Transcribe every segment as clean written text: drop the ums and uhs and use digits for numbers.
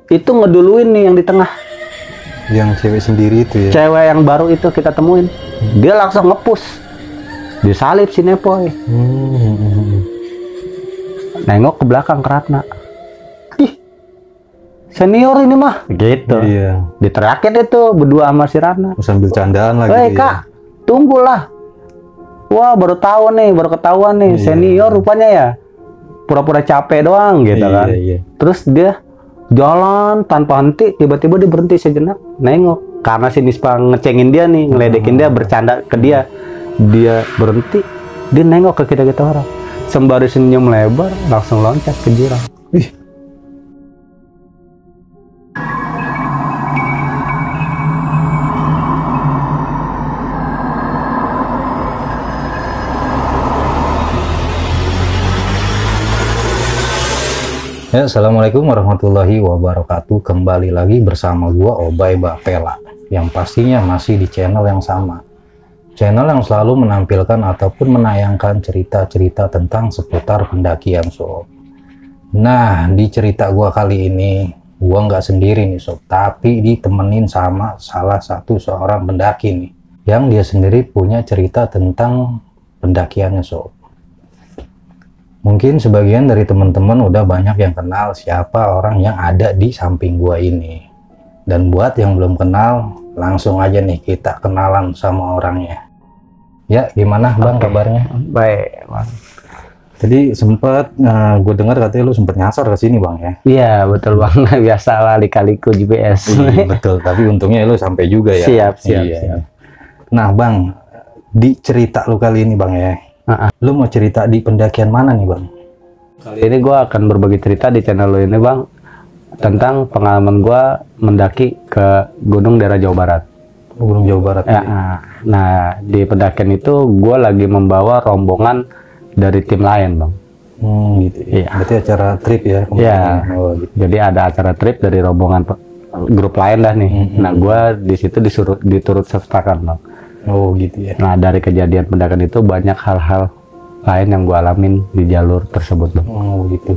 itu ngeduluin nih yang di tengah. Yang cewek sendiri itu ya? Cewek yang baru itu kita temuin. Dia langsung ngepush. Disalip si Nepoy. Nengok ke belakang ke Ratna. Ih, senior ini mah. Gitu. Iya. Diteriakin itu berdua sama si Ratna. Sambil candaan lagi. Hei kak, tunggulah. Wah baru tahu nih, baru ketahuan nih. Senior rupanya ya. Pura-pura capek doang gitu kan. Terus dia jalan tanpa henti, tiba-tiba dia berhenti sejenak, nengok. Karena si Nispa ngecengin dia nih, ngeledekin dia, bercanda ke dia. Dia berhenti, dia nengok ke kita-kita orang. Sembari senyum lebar, langsung loncat ke jurang. Ih. Ya, assalamualaikum warahmatullahi wabarakatuh. Kembali lagi bersama gua Obay Bapela, yang pastinya masih di channel yang sama, channel yang selalu menampilkan ataupun menayangkan cerita-cerita tentang seputar pendakian sob. Nah, di cerita gua kali ini gua nggak sendiri nih sob, tapi ditemenin sama salah satu seorang pendaki nih, yang dia sendiri punya cerita tentang pendakiannya sob. Mungkin sebagian dari teman-teman udah banyak yang kenal siapa orang yang ada di samping gua ini. Dan buat yang belum kenal, langsung aja nih kita kenalan sama orangnya. Ya, gimana Bang kabarnya? Baik, Bang. Tadi sempat gue dengar katanya lu sempat nyasar ke sini Bang ya? Iya, betul Bang. Biasalah lika-liku GPS. Iya, betul, tapi untungnya lu sampai juga ya. Siap. Nah Bang, di cerita lu kali ini Bang ya, lu mau cerita di pendakian mana nih Bang? Kali ini gue akan berbagi cerita di channel lo ini Bang, tentang pengalaman gue mendaki ke gunung daerah Jawa Barat. Gunung Jawa Barat ya. Nah, di pendakian itu gue lagi membawa rombongan dari tim lain Bang. Gitu ya. Berarti acara trip ya? Iya, gitu. Jadi ada acara trip dari rombongan grup lain dah nih. Nah, gue di situ diturut sertakan Bang. Oh gitu ya. Nah, dari kejadian pendakian itu banyak hal-hal lain yang gue alamin di jalur tersebut Bang. Oh gitu.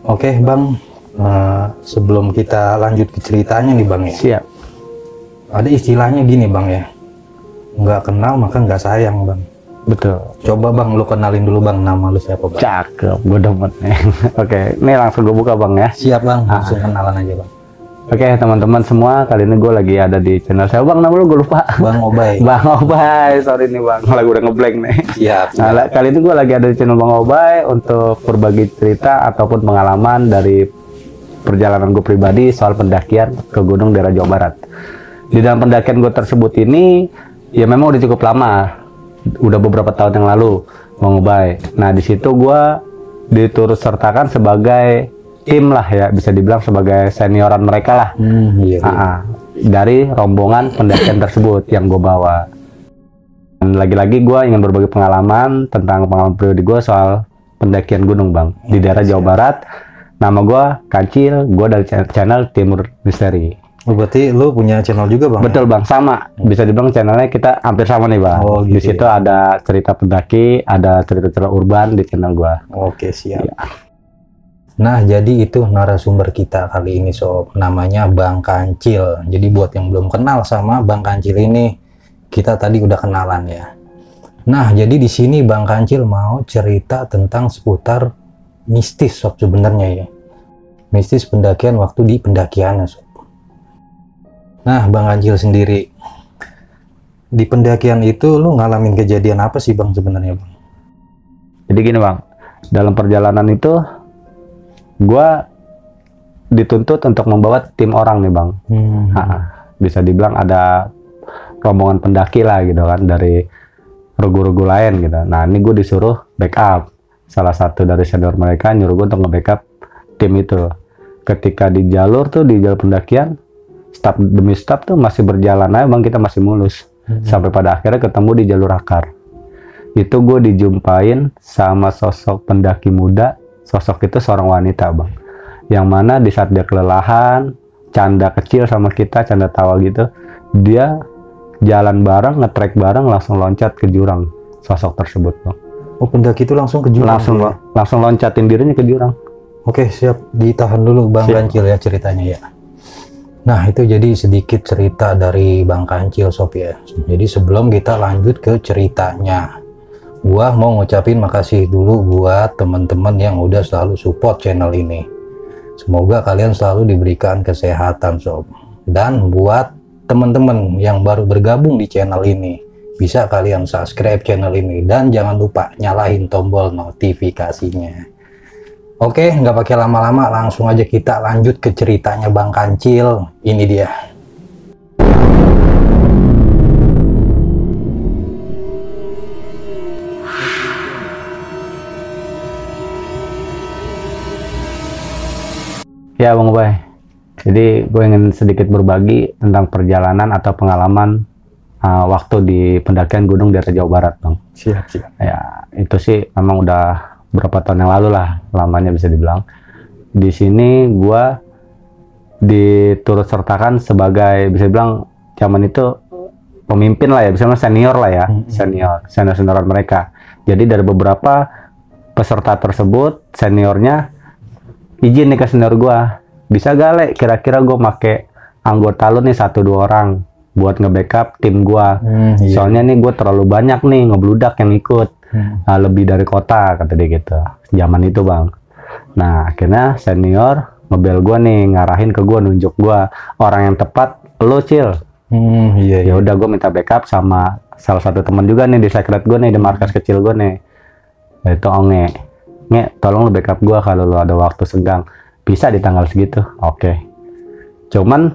Oke Bang, sebelum kita lanjut ke ceritanya nih Bang ya. Siap. Ada istilahnya gini Bang ya, nggak kenal maka nggak sayang Bang. Betul. Coba Bang lu kenalin dulu Bang, nama lu siapa Bang? Cakep, gue demen nih. Oke, ini langsung gue buka Bang ya. Siap Bang, langsung kenalan aja Bang. Oke teman-teman semua, kali ini gue lagi ada di channel saya Bang, nama lu gue lupa. Bang Obay. Bang Obay, sorry nih Bang, lagi udah ngeblank nih. Siap. Nah, kali ini gue lagi ada di channel Bang Obay untuk berbagi cerita ataupun pengalaman dari perjalanan gue pribadi soal pendakian ke gunung daerah Jawa Barat. Di dalam pendakian gue tersebut ini, ya memang udah cukup lama, udah beberapa tahun yang lalu Bang Obay. Nah di situ gue diturut sertakan sebagai tim lah ya, bisa dibilang sebagai senioran mereka lah. Dari rombongan pendakian tersebut yang gue bawa. Dan lagi-lagi gue ingin berbagi pengalaman tentang pengalaman pribadi gue soal pendakian gunung Bang di daerah Jawa Barat. Nama gue Kancil, gue dari channel Timur Misteri. Oh, berarti lu punya channel juga Bang? Betul Bang, sama. Bisa dibilang channelnya kita hampir sama nih Bang. Oh, gitu. Di situ ada cerita pendaki, ada cerita-cerita urban di channel gue. Oke siap. Ya. Nah, jadi itu narasumber kita kali ini sob, namanya Bang Kancil. Jadi buat yang belum kenal sama Bang Kancil ini, kita tadi udah kenalan ya. Nah, jadi di sini Bang Kancil mau cerita tentang seputar mistis sob sebenarnya ya. Mistis pendakian waktu di pendakiannya sob. Nah, Bang Kancil sendiri, di pendakian itu lu ngalamin kejadian apa sih Bang sebenarnya Bang? Jadi gini Bang, dalam perjalanan itu gue dituntut untuk membawa tim orang nih Bang. Bisa dibilang ada rombongan pendaki lah gitu kan, dari regu-regu lain gitu. Nah ini gue disuruh backup, salah satu dari senior mereka nyuruh gue untuk nge-backup tim itu. Ketika di jalur pendakian, step demi step tuh masih berjalan aja Bang, kita masih mulus. Sampai pada akhirnya ketemu di jalur akar. Itu gue dijumpain sama sosok pendaki muda. Sosok itu seorang wanita Bang, yang mana di saat dia kelelahan, canda kecil sama kita, canda tawa gitu, dia jalan bareng, nge-trek bareng, langsung loncat ke jurang sosok tersebut Bang. Oh, pendaki itu langsung ke jurang? Langsung loncatin dirinya ke jurang. Oke siap, ditahan dulu Bang Kancil ya ceritanya ya. Nah, itu jadi sedikit cerita dari Bang Kancil Sob ya. Jadi sebelum kita lanjut ke ceritanya, gua mau ngucapin makasih dulu buat teman-teman yang udah selalu support channel ini. Semoga kalian selalu diberikan kesehatan Sob. Dan buat teman-teman yang baru bergabung di channel ini, bisa kalian subscribe channel ini dan jangan lupa nyalain tombol notifikasinya. Oke, nggak pakai lama-lama, langsung aja kita lanjut ke ceritanya Bang Kancil. Ini dia. Ya Bang Ubay, jadi gue ingin sedikit berbagi tentang perjalanan atau pengalaman waktu di pendakian gunung daerah Jawa Barat, Bang. Siap, siap. Ya, itu sih memang udah berapa tahun yang lalu lah, lamanya bisa dibilang. Di sini gue diturut sertakan sebagai, bisa dibilang zaman itu pemimpin lah ya, bisa dibilang senior lah ya, senioran mereka. Jadi dari beberapa peserta tersebut, seniornya izin nih ke senior gue, bisa gak Le, kira-kira gue make anggota lu nih 1-2 orang buat nge-backup tim gue. Iya. Soalnya nih gue terlalu banyak nih ngebludak yang ikut. Lebih dari kota, kata dia gitu zaman itu Bang. Nah akhirnya senior ngebel gue nih, ngarahin ke gue, nunjuk gue orang yang tepat, lo Cil. Iya, Ya udah gue minta backup sama salah satu teman juga nih di secret gue nih, di markas kecil gue nih, yaitu Onge. Nge, tolong lo backup gue kalau lo ada waktu senggang, bisa di tanggal segitu. Oke. Cuman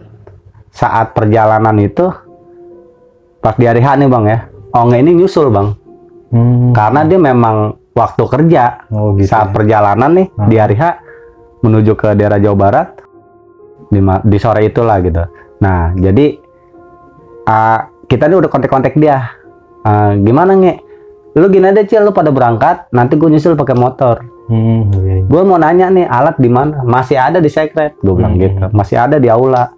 saat perjalanan itu, pas di hari H nih Bang ya, Onge ini nyusul Bang. Karena dia memang waktu kerja gitu saat ya. Perjalanan nih di hari H menuju ke daerah Jawa Barat di sore itulah gitu. Nah jadi kita nih udah kontak-kontak dia, gimana Nge, lu gini aja Cil, lu pada berangkat, nanti gue nyusul pakai motor. Iya. Gue mau nanya nih, alat di mana? Masih ada di secret, gue bilang gitu. Masih ada di aula.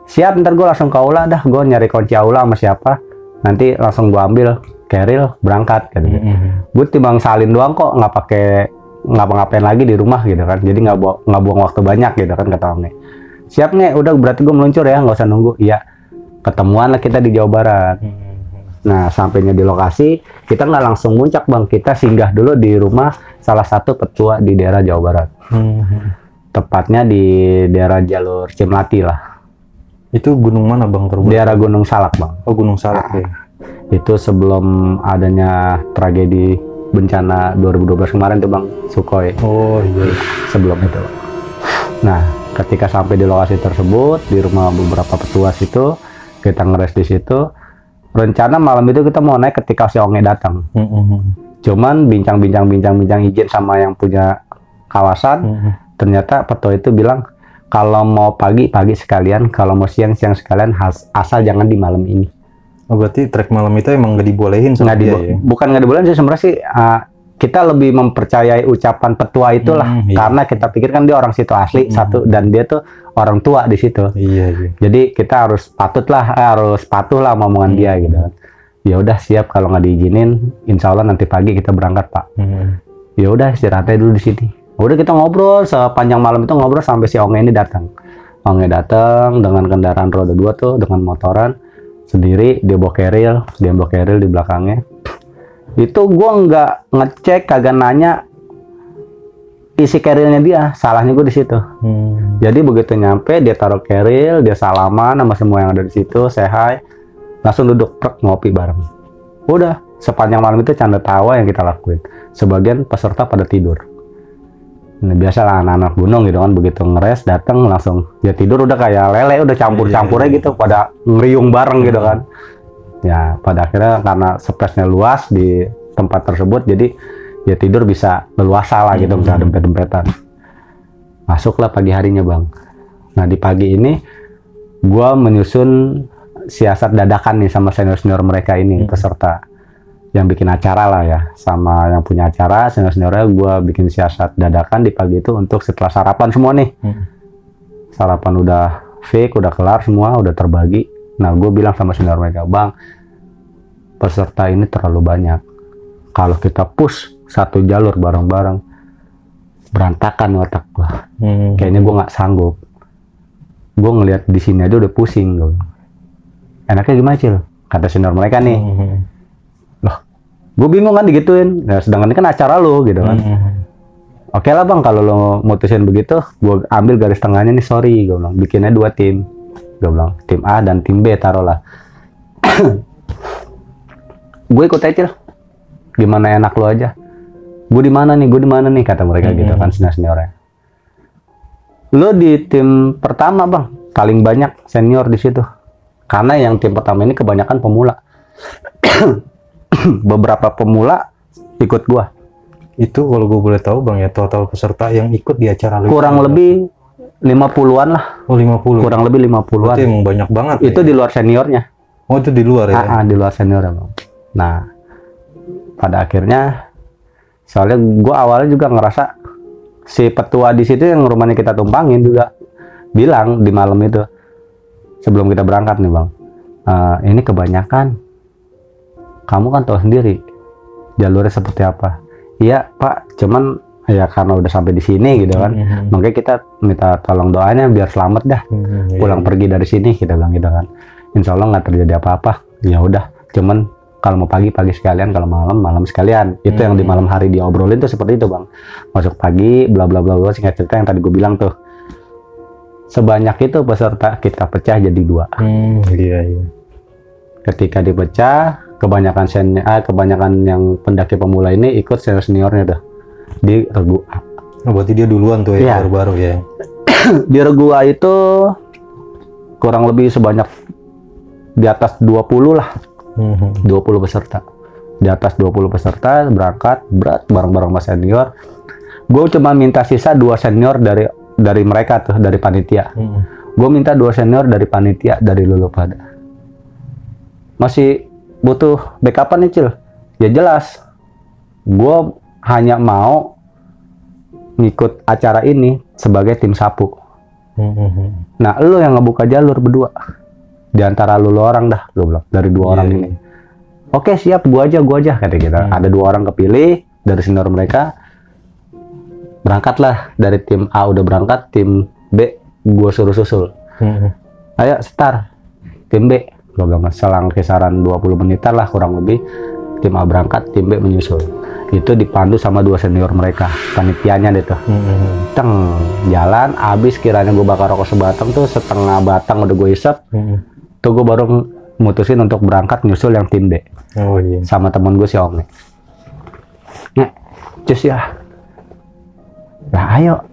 Siap, ntar gue langsung ke aula dah, gue nyari kunci aula sama siapa, nanti langsung gue ambil keril berangkat gitu. Gue timbang salin doang kok, nggak pakai ngapa-ngapain lagi di rumah gitu kan, jadi nggak buang waktu banyak gitu kan, kata Om. Siap Nge, udah berarti gue meluncur ya, nggak usah nunggu. Iya, ketemuan lah kita di Jawa Barat. Nah sampainya di lokasi, kita nggak langsung muncak Bang, kita singgah dulu di rumah salah satu petua di daerah Jawa Barat. Tepatnya di daerah jalur Cimlati lah. Itu gunung mana Bang? Daerah Gunung Salak Bang. Oh, Gunung Salak ya. Itu sebelum adanya tragedi bencana 2012 kemarin tuh Bang, Sukhoi. Oh iya. Sebelum itu. Nah, ketika sampai di lokasi tersebut, di rumah beberapa petuas itu, kita ngeres di situ. Rencana malam itu kita mau naik ketika si Onge datang. Cuman bincang izin sama yang punya kawasan. Ternyata petua itu bilang, kalau mau pagi sekalian, kalau mau siang sekalian, asal jangan di malam ini. Oh, berarti trek malam itu emang nggak dibolehin sama dia ya? Bukan nggak dibolehin sih, sebenarnya sih kita lebih mempercayai ucapan petua itulah, karena kita pikir kan dia orang situ asli satu, dan dia tuh orang tua di situ. Iya. Jadi kita harus patuh lah omongan dia gitu. Ya udah siap, kalau nggak diizinin, insya Allah nanti pagi kita berangkat Pak. Ya udah istirahatnya dulu di sini. Udah kita ngobrol sepanjang malam itu, ngobrol sampai si Onge ini datang. Onge datang dengan kendaraan roda 2 tuh, dengan motoran sendiri, dia bawa keril di belakangnya. Itu gue nggak ngecek, kagak nanya isi kerilnya dia, salahnya gue di situ. Jadi begitu nyampe, dia taruh keril, dia salaman sama semua yang ada di situ, say hi, langsung duduk ngopi bareng. Udah sepanjang malam itu canda tawa yang kita lakuin. Sebagian peserta pada tidur. Nah, biasalah anak-anak gunung gitu kan, begitu ngeres datang langsung ya tidur, udah kayak lele, udah campur-campurnya gitu, pada ngeriung bareng gitu kan. Ya pada akhirnya karena space-nya luas di tempat tersebut, jadi ya tidur bisa leluasa lah gitu, bisa dempet-dempetan. Masuklah pagi harinya Bang. Nah di pagi ini gua menyusun siasat dadakan nih sama senior-senior mereka ini, peserta yang bikin acara lah ya, sama yang punya acara, senior-seniornya gue bikin siasat dadakan di pagi itu untuk setelah sarapan semua nih. Sarapan udah fix, udah kelar semua, udah terbagi. Nah gue bilang sama senior mereka, Bang, peserta ini terlalu banyak. Kalau kita push satu jalur bareng-bareng, berantakan otak gue. Kayaknya gue nggak sanggup. gue ngelihat di sini aja udah pusing gue. Enaknya gimana Cil? Kata senior mereka nih. Loh, gue bingung kan digituin. Nah, sedangkan ini kan acara lo gitu kan. Oke lah bang, kalau lo mutusin begitu, gue ambil garis tengahnya nih, sorry gue bilang. Bikinnya 2 tim. Gue bilang tim A dan tim B taruhlah. Gue ikut aja Cil. Gimana enak lo aja. Gue di mana nih kata mereka gitu kan, seniornya. Lo di tim pertama bang, paling banyak senior di situ. Karena yang tim pertama ini kebanyakan pemula. Beberapa pemula ikut gua. Itu kalau gue boleh tahu bang ya, total peserta yang ikut di acara kurang lebih 50-an lah. Oh 50. Kurang lebih 50-an. Berarti emang banyak banget. Itu di luar seniornya. Oh itu di luar ya? Di luar seniornya bang. Nah, pada akhirnya, soalnya gua awalnya juga ngerasa si petua di situ yang rumahnya kita tumpangin juga bilang di malam itu sebelum kita berangkat nih bang, ini kebanyakan, kamu kan tahu sendiri jalurnya seperti apa. Iya pak, cuman ya karena udah sampai di sini gitu kan, makanya kita minta tolong doanya biar selamat dah, pulang pergi dari sini, kita bilang gitu kan. Insya Allah nggak terjadi apa-apa. Ya udah, cuman kalau mau pagi sekalian, kalau malam sekalian. Itu yang di malam hari diobrolin tuh seperti itu bang. Masuk pagi, bla bla bla, singkat cerita yang tadi gue bilang tuh. Sebanyak itu peserta kita pecah jadi 2. Iya. Ketika dipecah, kebanyakan yang pendaki pemula ini ikut seniornya tuh di regu A. Oh, berarti dia duluan tuh ya, baru-baru ya. Di regu A itu kurang lebih sebanyak di atas 20 lah. 20 peserta. Di atas 20 peserta berangkat berat bareng-bareng sama senior. Gue cuma minta sisa 2 senior dari mereka tuh, dari panitia. Gue minta 2 senior dari panitia, dari lulu pada. Masih butuh backupan nih Cil. Ya jelas, gue hanya mau ngikut acara ini sebagai tim sapu. Nah, lu yang ngebuka jalur berdua di antara lu orang dah, gue bilang, dari 2 orang ini. Oke siap, gue aja kata kita. Ada 2 orang kepilih dari senior mereka. Berangkatlah dari tim A udah berangkat, tim B gue suruh susul. Ayo start tim B, gue bilang selang kisaran 20 menitan lah kurang lebih. Tim A berangkat, tim B menyusul. Itu dipandu sama 2 senior mereka, panitianya deh tuh. Jalan, abis kiranya gue bakar rokok sebatang tuh, setengah batang udah gue isep. Tuh gue baru mutusin untuk berangkat nyusul yang tim B. Sama temen gue si Om nih. Cus ya. Nah ayo,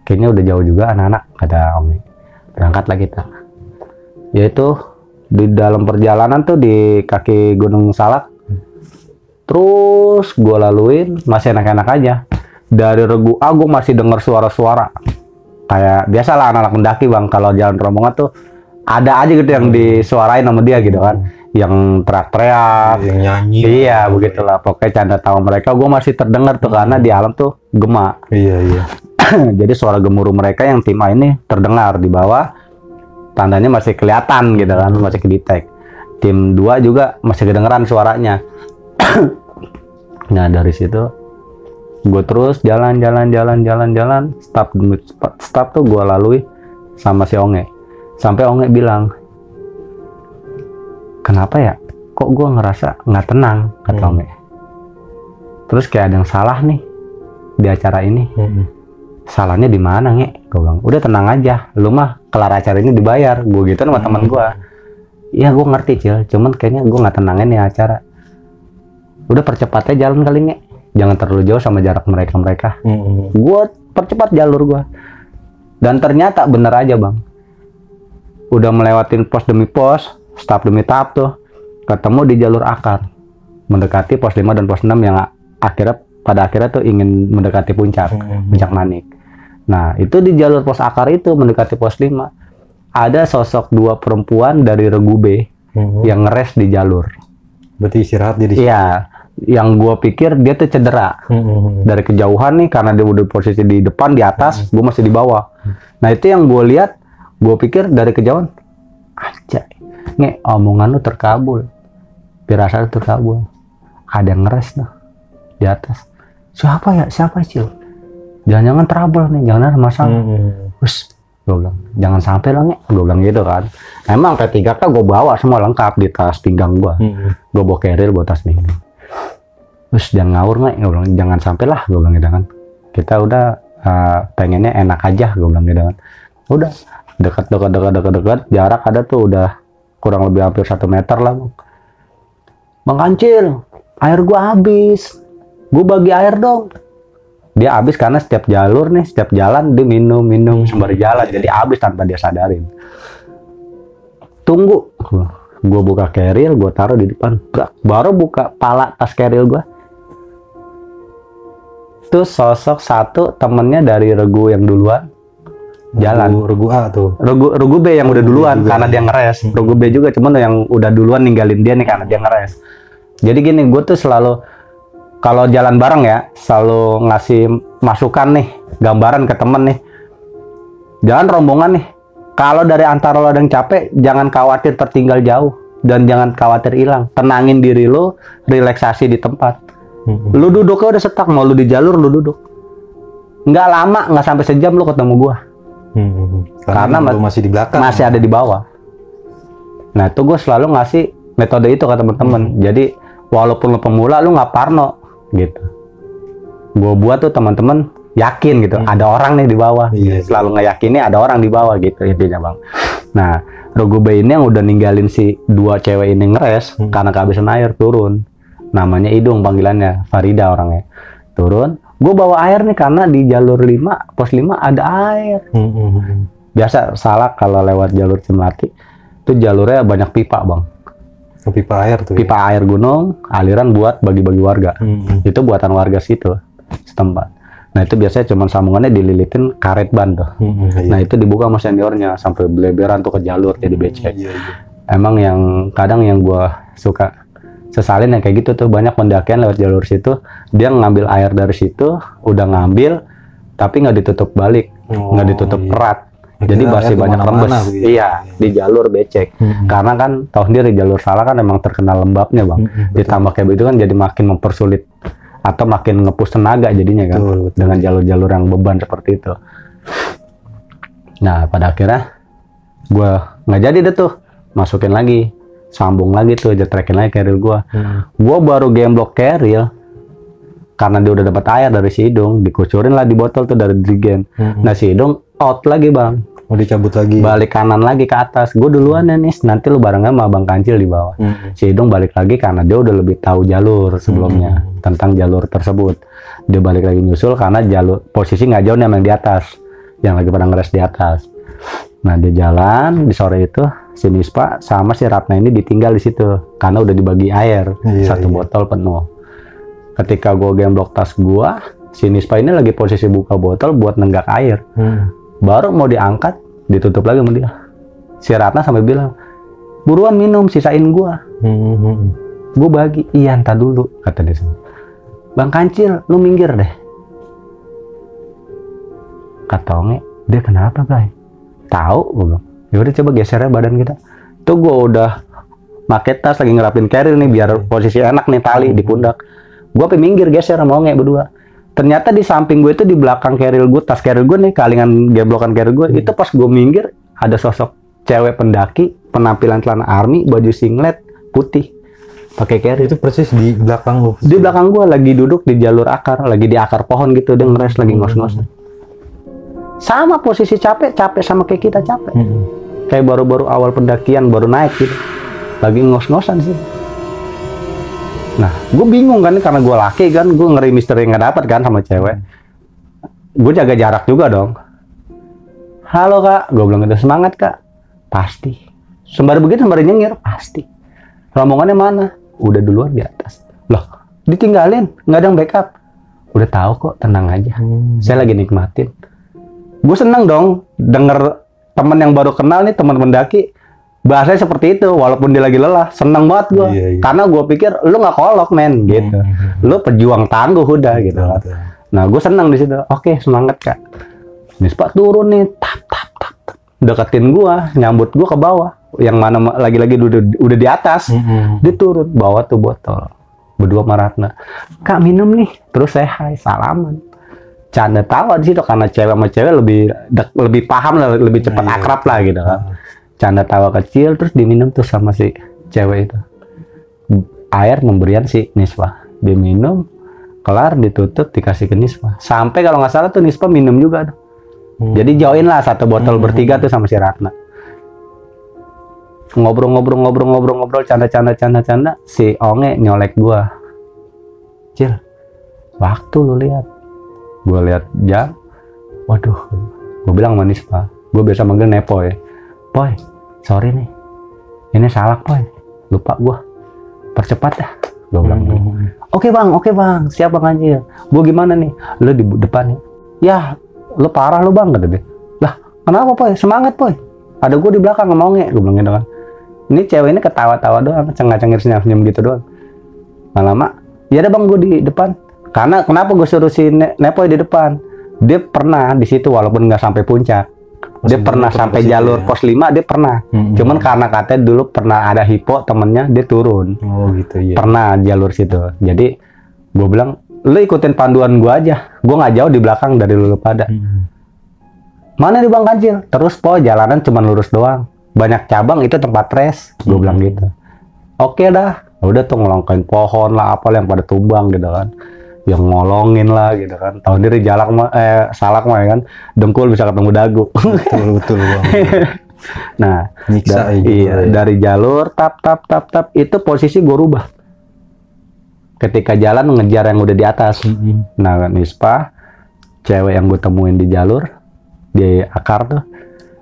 kayaknya udah jauh juga anak-anak, kata Om nih. Berangkatlah kita. Yaitu di dalam perjalanan tuh di kaki Gunung Salak, terus gue laluin masih enak-enak aja. Dari regu A gue masih dengar suara-suara kayak biasalah anak-anak mendaki bang, kalau jalan rombongan tuh ada aja gitu yang disuarain sama dia gitu kan, yang teriak-teriak, yang nyanyi. Iya begitulah, pokoknya canda tawa mereka gue masih terdengar tuh karena di alam tuh gema. Iya. Jadi suara gemuruh mereka yang tim A ini terdengar di bawah, tandanya masih kelihatan gitu kan, masih kedetek. Tim 2 juga masih kedengeran suaranya. Nah dari situ gue terus jalan, stop tuh gue lalui sama si Onge. Sampai Onge bilang, kenapa ya kok gue ngerasa nggak tenang, kata Onge. Terus kayak ada yang salah nih di acara ini. Salahnya di mana Nge? Gue bilang, udah tenang aja, lu mah kelar acara ini dibayar. Gue gitu sama teman gue. Iya gue ngerti Cil, cuman kayaknya gue nggak tenangin nih acara. Udah percepat aja jalan kali Nge, jangan terlalu jauh sama jarak mereka. Gue percepat jalur gue, dan ternyata bener aja bang, udah melewatin pos demi pos, tahap demi tahap tuh, ketemu di jalur akar, mendekati pos 5 dan pos 6 yang pada akhirnya tuh ingin mendekati puncak Manik. Nah itu di jalur pos akar itu mendekati pos 5, ada sosok 2 perempuan dari regu B yang ngeres di jalur. Berarti istirahat jadi. Iya, yang gue pikir dia tuh cedera dari kejauhan nih, karena dia udah posisi di depan di atas, gue masih di bawah. Nah itu yang gue lihat, gue pikir dari kejauhan, aja Nge, omongan lu terkabul, firasat lu terkabul, ada yang ngeres tuh di atas. Siapa Cil? Jangan-jangan trouble nih, jangan ada masalah. Terus Gue bilang, jangan sampai lah Nge, gue bilang gitu kan. Emang P3K gue bawa semua lengkap di tas pinggang gue. Gue bawa carrier, bawa tas pinggang. Terus jangan ngawur Nge, gue bilang, jangan sampai lah, gue bilang gitu kan. Kita udah pengennya enak aja, gue bilang gitu kan. Udah dekat, jarak ada tuh udah kurang lebih hampir 1 meter lah. Bang Kancil, air gua habis, gua bagi air dong. Dia habis karena setiap jalur nih, setiap jalan dia minum sembari jalan, jadi habis tanpa dia sadarin. Tunggu, gua buka carrier, gua taruh di depan, baru buka pala tas carrier gua. Terus sosok satu temennya dari regu yang duluan jalan. Regu A tuh. Regu B yang udah duluan karena dia ngeres. Regu B juga cuman yang udah duluan ninggalin dia nih karena dia ngeres. Jadi gini, gue tuh selalu kalau jalan bareng ya, selalu ngasih masukan nih, gambaran ke temen nih. Jalan rombongan nih. Kalau dari antara lo ada yang capek, jangan khawatir tertinggal jauh dan jangan khawatir hilang. Tenangin diri lo, relaksasi di tempat. Lu duduknya udah setak, mau lu di jalur lu duduk. Nggak lama, nggak sampai sejam lu ketemu gua. Karena masih di belakang. Masih ada di bawah. Nah, itu gue selalu ngasih metode itu ke teman-teman. Jadi, walaupun lu pemula, lu nggak parno gitu. Gue buat tuh teman-teman yakin gitu, ada orang nih di bawah. Selalu ngeyakini ada orang di bawah gitu intinya, Bang. Nah, Regu B ini yang udah ninggalin si 2 cewek ini ngeres karena kehabisan air, turun. Namanya Idung panggilannya, Farida orangnya. Turun, gue bawa air nih karena di jalur 5, pos 5 ada air. Biasa salah kalau lewat jalur Cemati, itu jalurnya banyak pipa, Bang. Pipa air tuh. Pipa air gunung, aliran buat bagi-bagi warga. Itu buatan warga situ setempat. Nah, itu biasanya cuma sambungannya dililitin karet ban tuh. Nah, itu dibuka sama seniornya sampai beleberan tuh ke jalur jadi becek. Emang yang kadang yang gua suka sesalin yang kayak gitu tuh, banyak pendakian lewat jalur situ, dia ngambil air dari situ, udah ngambil tapi nggak ditutup balik, nggak ditutup erat. Jadi masih banyak rembes. Iya, di jalur becek. Karena kan tahu sendiri jalur Salak kan emang terkenal lembabnya, Bang. Ditambah kayak begitu kan jadi makin mempersulit atau makin ngepush tenaga jadinya kan. Dengan jalur-jalur yang beban seperti itu. Nah, pada akhirnya gue nggak jadi deh tuh, masukin lagi, sambung lagi tuh, jetrekin lagi carrier gue. Gue baru gemblok carrier karena dia udah dapat air dari si Idung, dikucurin lah di botol tuh dari dirigen. Nah, si Idung out lagi, Bang. Mau dicabut lagi. Balik kanan lagi ke atas. Gue duluan ya nih, nanti lu barengan sama Bang Kancil di bawah. Si Idung balik lagi karena dia udah lebih tahu jalur sebelumnya tentang jalur tersebut. Dia balik lagi nyusul karena jalur posisi nggak jauh nih yang di atas, yang lagi pada ngeres di atas. Nah, dia jalan di sore itu, si Nispa sama si Ratna ini ditinggal di situ karena udah dibagi air satu botol penuh. Ketika gue gemblok tas gue, si Nispa ini lagi posisi buka botol buat nenggak air. Baru mau diangkat, ditutup lagi sama dia. Si Ratna sampai bilang, buruan minum, sisain gua. Gua bagi. Iya, entar dulu, kata dia. Bang Kancil, lu minggir deh. Kata Onge, dia kenapa, Bray? Tahu, gua bilang. Yaudah coba geser ya badan kita. Tuh gua udah pakai tas, lagi ngerapin carrier nih, biar posisi enak nih, tali di pundak. Gua pengen minggir, geser sama Onge berdua. Ternyata di samping gue itu, di belakang carrier gue, tas carrier gue nih, kalingan geblokan carrier gue, itu pas gue minggir, ada sosok cewek pendaki, penampilan celana army, baju singlet, putih, pakai carrier. Itu persis di belakang lu? Di belakang gue, lagi duduk di jalur akar, lagi di akar pohon gitu, dia ngeres, lagi ngos-ngosan. Sama posisi capek sama kayak kita capek. Kayak baru-baru awal pendakian, baru naik gitu. Lagi ngos-ngosan sih. Nah, gue bingung kan, karena gue laki kan, gue ngeri misteri nggak dapat kan sama cewek. Gue jaga jarak juga dong. Halo Kak, gue bilang gitu, semangat Kak. Pasti. Sembari begitu, sembari nyengir, pasti. Rombongannya mana? Udah duluan di atas. Loh, ditinggalin, nggak ada yang backup. Udah tahu kok, tenang aja. Saya lagi nikmatin. Gue seneng dong, denger temen yang baru kenal nih, teman pendaki, bahasanya seperti itu, walaupun dia lagi lelah, seneng banget gue. Karena gue pikir lu nggak kolok men, gitu. Lu pejuang tangguh udah gitu. Nah, gue seneng di situ. Oke, semangat Kak. Nispa turun nih, tap, deketin gue, nyambut gue ke bawah. Yang mana lagi-lagi udah di atas, dia turun, bawa tuh botol. Berdua sama Ratna. Kak minum nih, terus saya hai, salaman. canda tawa di situ karena cewek sama cewek lebih paham lah, lebih cepat akrab lah gitu kan. Canda tawa kecil terus diminum tuh sama si cewek itu. Air pemberian si Nispa. Diminum, kelar, ditutup, dikasih ke Nispa. Sampai kalau nggak salah tuh Nispa minum juga tuh. Jadi join lah satu botol bertiga tuh sama si Ratna. Ngobrol, canda. Si Onge nyolek gua. Cil, waktu lu lihat. Gua lihat jam. Waduh, gua bilang sama Nispa. Gua biasa manggil Nepoy. Poy, sorry nih. Ini salah, Poy. Lupa gua. Percepat dah. Gua bilang. Oke bang. Siap Bang Kancil. Gua gimana nih? Lu di depan ya. Ya, lu parah lu Bang, kata dia. Lah, kenapa Poy? Semangat Poy. Ada gua di belakang sama Onge. Gua bilang gitu kan. Ini cewek ini ketawa-tawa doang, cengah-cengir senyum gitu doang. Lama-lama, ya ada Bang gua di depan. Karena kenapa gue suruh si Nepoy di depan? Dia pernah di situ walaupun nggak sampai puncak. Dia pernah sampai jalur pos 5, dia pernah. Cuman karena katanya dulu pernah ada hipo temennya, dia turun. Oh gitu ya. Pernah jalur situ. Jadi gue bilang, lu ikutin panduan gue aja. Gue nggak jauh di belakang dari lu pada. Mana di Bang Kancil? Terus po jalanan cuma lurus doang. Banyak cabang itu tempat res. Gue bilang gitu. Oke dah. Udah tuh ngelongkain pohon lah, apa yang pada tumbang gitu kan. Yang ngolongin lah gitu kan. Tahu diri salak mah ya kan. Dengkul bisa ketemu dagu. Betul Bang. Nah, Nyiksa dari jalur tap itu posisi gue rubah. Ketika jalan ngejar yang udah di atas. Nah, Nispa cewek yang gue temuin di jalur di akar tuh.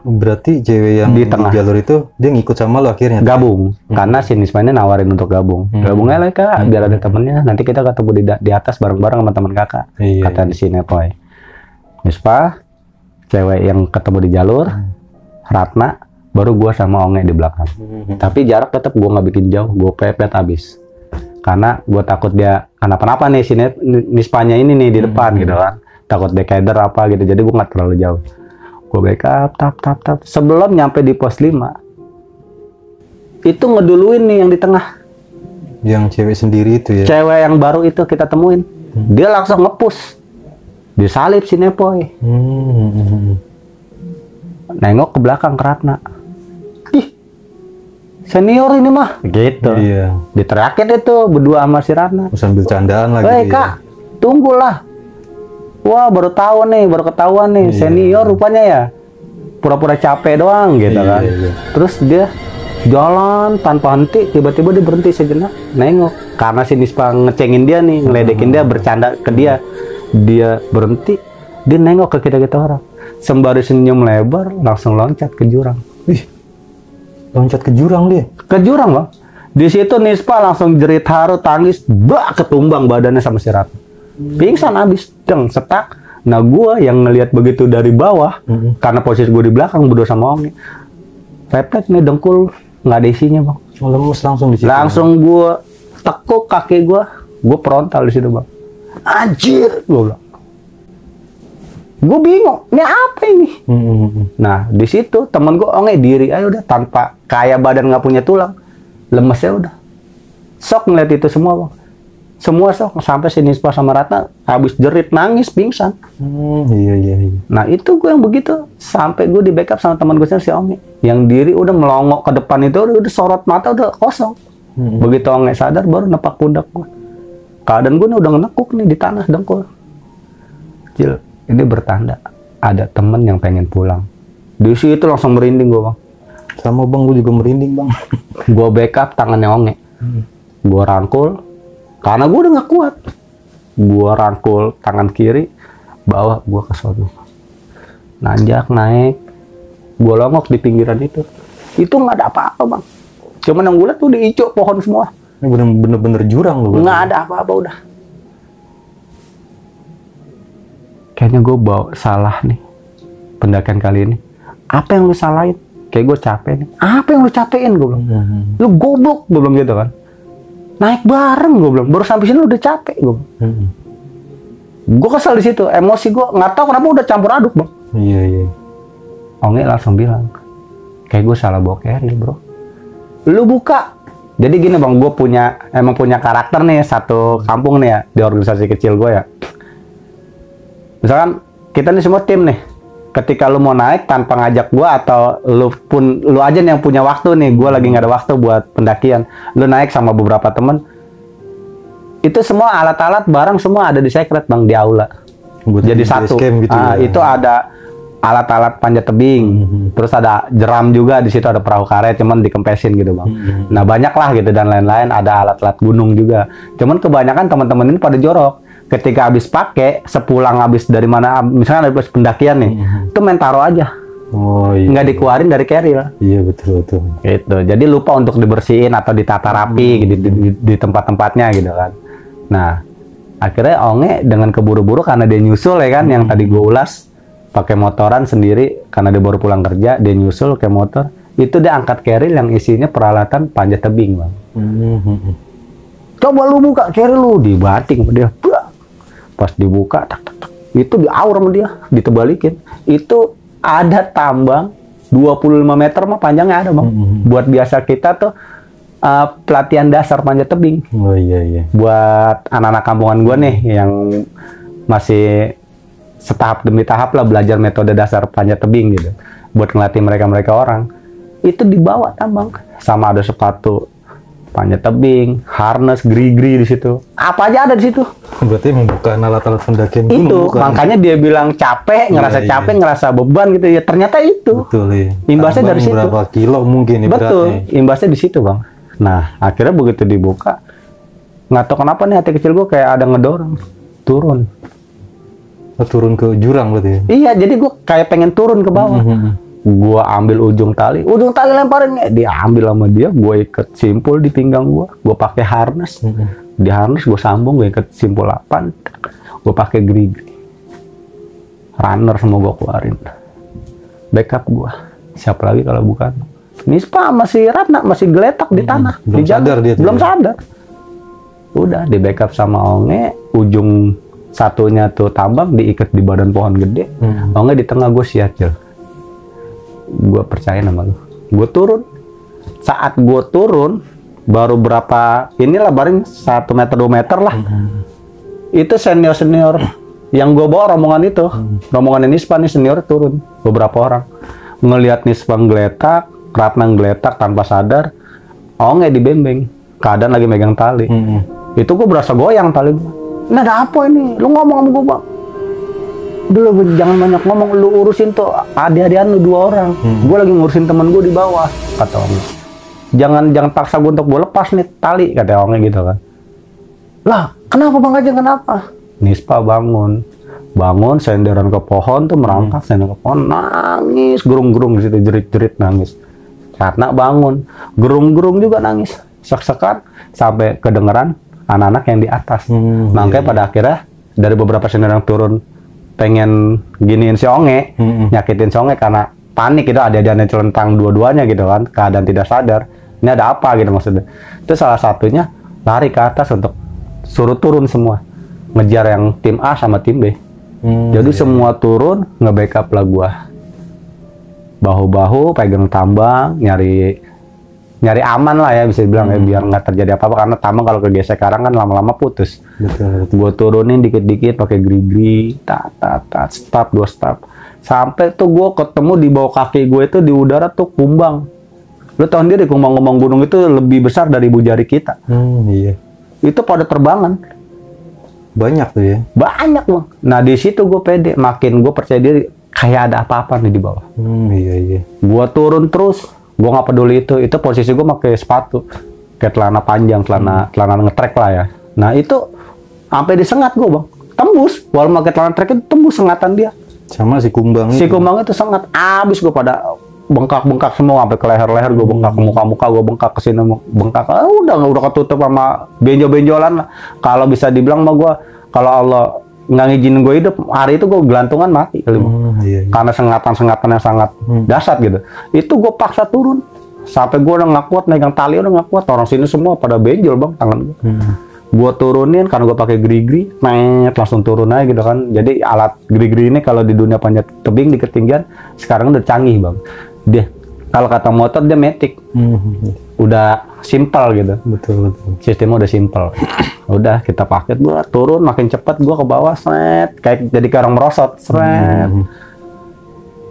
Berarti cewek yang di jalur itu dia ngikut sama lo akhirnya? Gabung, karena si Nispa ini nawarin untuk gabung. Gabung aja lah Kak, biar ada temennya. Nanti kita ketemu di atas bareng-bareng sama teman kakak. Kata di sini Nepoy. Nispa, cewek yang ketemu di jalur, Ratna, baru gua sama Onge di belakang. Tapi jarak tetap gua nggak bikin jauh, gua pepet abis. Karena gua takut dia kenapa-napa nih si Nispanya ini nih di depan gitu kan. Takut dekeder apa gitu, jadi gua nggak terlalu jauh. Gue backup, tap. Sebelum nyampe di pos 5, itu ngeduluin nih yang di tengah. Yang cewek sendiri itu ya? Cewek yang baru itu kita temuin. Dia langsung ngepush. Disalip si Nepoy. Nengok ke belakang ke Ratna. Ih, senior ini mah. Gitu. Iya. Diteriakin itu berdua sama si Ratna. Sambil candaan lagi. Hei Kak, tunggulah. Wah baru ketahuan nih senior rupanya ya, pura-pura capek doang gitu kan. Terus dia jalan tanpa henti, tiba-tiba dia berhenti sejenak, nengok karena si Nispa ngecengin dia nih, ngeledekin dia, bercanda ke dia, dia berhenti, dia nengok ke kita orang, sembari senyum lebar langsung loncat ke jurang. Wih, loncat ke jurang dia? Ke jurang Bang. Di situ Nispa langsung jerit haru, tangis, ketumbang badannya sama si Ratna. Pingsan abis, setak. Nah gue yang ngelihat begitu dari bawah, karena posisi gue di belakang berdua sama Onge, refleks nih dengkul nggak ada isinya Bang. Lemes langsung di situ. Langsung gue tekuk kaki gue frontal di situ Bang. Anjir, gue bilang. Gue bingung, ini apa ini? Nah di situ temen gue Onge diri aja udah tanpa kayak badan nggak punya tulang, lemesnya udah. Sok ngeliat itu semua Bang. Semua sok sampai si Nispa sama Ratna habis jerit nangis pingsan. Iya. Nah itu gue yang begitu sampai gue di backup sama teman gue si Onge yang diri udah melongok ke depan itu udah sorot mata udah kosong. Begitu Onge sadar baru nepak pundak gue. Keadaan gue nih udah ngenekuk nih di tanah dengkul. Cil, ini bertanda ada temen yang pengen pulang. Di situ langsung merinding gue Bang. Sama Bang, gue juga merinding Bang. Gue backup tangannya Onge. Gue rangkul. Karena gue udah gak kuat, gue rangkul tangan kiri, bawa gue ke sono. Nanjak, naik, gue longok di pinggiran itu nggak ada apa-apa Bang. Cuman yang gue liat tuh diicuk pohon semua. Ini bener-bener jurang loh. Nggak ada apa-apa udah. Kayaknya gue bawa salah nih, pendakian kali ini. Apa yang lu salahin? Kayak gue capek nih. Apa yang lu capein? Gue bilang. Lu goblok, gue bilang gitu kan. Naik bareng gue bilang, baru sampai sini udah capek gue. Gue kesel di situ, emosi gue nggak tahu kenapa udah campur aduk Bang. Iya. Onge langsung bilang, kayak gue salah bawa carrier bro. Lu buka. Jadi gini Bang, gue emang punya karakter nih satu kampung nih ya di organisasi kecil gue ya. Misalkan kita nih semua tim nih, ketika lu mau naik tanpa ngajak gua atau lu aja nih yang punya waktu nih, gua lagi nggak ada waktu buat pendakian, lu naik sama beberapa temen, itu semua alat-alat barang semua ada di secret bang, di aula. Jadi satu. Gitu itu ada alat-alat panjat tebing, terus ada jeram juga di situ, ada perahu karet cuman dikempesin gitu bang. Nah banyak lah gitu, dan lain-lain, ada alat-alat gunung juga. Cuman kebanyakan teman-teman ini pada jorok. Ketika habis pakai, sepulang habis dari mana, misalnya habis pendakian nih, itu main taruh aja. Oh iya. Nggak dikeluarin dari carrier. Iya betul. Gitu. Jadi lupa untuk dibersihin atau ditata rapi gitu, di tempat-tempatnya gitu kan. Nah akhirnya Onge dengan keburu-buru karena dia nyusul ya kan, yang tadi gue ulas, pakai motoran sendiri karena dia baru pulang kerja, dia nyusul ke motor, itu dia angkat carrier yang isinya peralatan panjat tebing bang. Coba lu buka carrier lu, dibating sama dia. Pas dibuka, tak, itu diaur sama dia, ditebalikin. Itu ada tambang 25 meter mah panjangnya ada bang. Buat biasa kita tuh pelatihan dasar panjat tebing. Oh iya. Buat anak-anak kampungan gua nih yang masih setahap demi tahap lah belajar metode dasar panjat tebing gitu, buat ngelatih mereka orang, itu dibawa tambang, sama ada sepatu panjat tebing, harness, grigri di situ, apa aja ada di situ. Berarti membuka alat-alat pendakian itu, makanya dia bilang capek, ngerasa capek, ngerasa beban gitu ya, ternyata itu. Betul ya. Imbasnya dari situ. Berapa kilo mungkin? Betul, imbasnya di situ bang. Nah akhirnya begitu dibuka, nggak tahu kenapa nih hati kecil gue kayak ada ngedorong turun ke jurang berarti ya? Iya, jadi gue kayak pengen turun ke bawah. Gue ambil ujung tali lemparin, dia ambil sama dia, gue ikat simpul di pinggang gue pakai harness, di harness gue sambung, gue ikat simpul 8, gue pakai grigri, runner semua gue keluarin, backup gue, siapa lagi kalau bukan Nispa, masih Ratna, masih geletak di tanah, belum sadar, udah di backup sama Onge, ujung satunya tuh tambang diikat di badan pohon gede, Onge di tengah, gue siacil. Gue percaya sama lu. Gue turun. Saat gue turun, baru berapa, inilah baring 1 meter 2 meter lah. Itu senior yang gue bawa rombongan itu, rombongan Nispa nih senior turun, beberapa orang. Ngelihat Nispa ngeletak, Ratna ngeletak tanpa sadar, Onge dibembeng, keadaan lagi megang tali. Itu gue berasa goyang tali gue. Nah ada apa ini? Lu ngomong sama gue bang. Dulu jangan banyak ngomong, lu urusin tuh adik-adikan lu 2 orang. Gue lagi ngurusin temen gue di bawah, kata Onge. Jangan paksa gue untuk gue lepas nih tali, kata Onge gitu kan. Lah kenapa bang aja, kenapa? Nispa bangun, senderan ke pohon tuh, merangkak senderan ke pohon, nangis, gerung-gerung di situ, jerit-jerit nangis. Ratna bangun, gerung-gerung juga nangis, sek-sekan sampai kedengeran anak-anak yang di atas. Makanya pada akhirnya dari beberapa senior yang turun pengen giniin si Onge, nyakitin si Onge karena panik gitu, ada celentang dua-duanya gitu kan, keadaan tidak sadar. Ini ada apa gitu maksudnya. Itu salah satunya lari ke atas untuk suruh turun semua, ngejar yang tim A sama tim B. Jadi semua turun, nge-backup lah gua. Bahu-bahu pegang tambang, nyari aman lah ya, bisa dibilang ya, biar nggak terjadi apa-apa, karena tambang kalau kegesek sekarang kan lama-lama putus. Betul. Gue turunin dikit-dikit pakai grigri, stop 2 stop, sampai tuh gue ketemu di bawah kaki gue itu di udara tuh kumbang. Lu tahu sendiri kumbang-kumbang gunung itu lebih besar dari ibu jari kita. Iya. Itu pada terbangan. Banyak tuh ya. Banyak bang. Nah di situ gue pede, makin gue percaya diri, kayak ada apa-apa nih di bawah. Iya. Gue turun terus. Gue nggak peduli itu posisi gue pakai sepatu kayak celana panjang, celana ngetrek lah ya. Nah itu sampai disengat gue bang, tembus, walaupun pakai celana trek itu tembus sengatan dia. Sama si kumbang itu sengat, abis gue pada bengkak semua, sampai ke leher gue bengkak, ke muka gue bengkak, ke sini bengkak, udah ketutup sama benjol-benjolan lah. Kalau bisa dibilang mah gue, kalau Allah nggak ngizinin gue hidup, hari itu gue gelantungan mati kali. Iya. Karena sengatan yang sangat dahsyat gitu. Itu gue paksa turun, sampai gue udah nggak kuat, megang tali udah nggak kuat, orang sini semua pada benjol bang tangan gue. Gue turunin karena gue pakai grigri, langsung turun aja gitu kan. Jadi alat grigri ini kalau di dunia panjat tebing di ketinggian sekarang udah canggih bang. Dia kalau kata motor dia matic. udah simpel gitu. Betul. Sistemnya udah simpel. Udah kita pakai, gua turun makin cepat, gua ke bawah, seret, kayak jadi orang merosot, seret.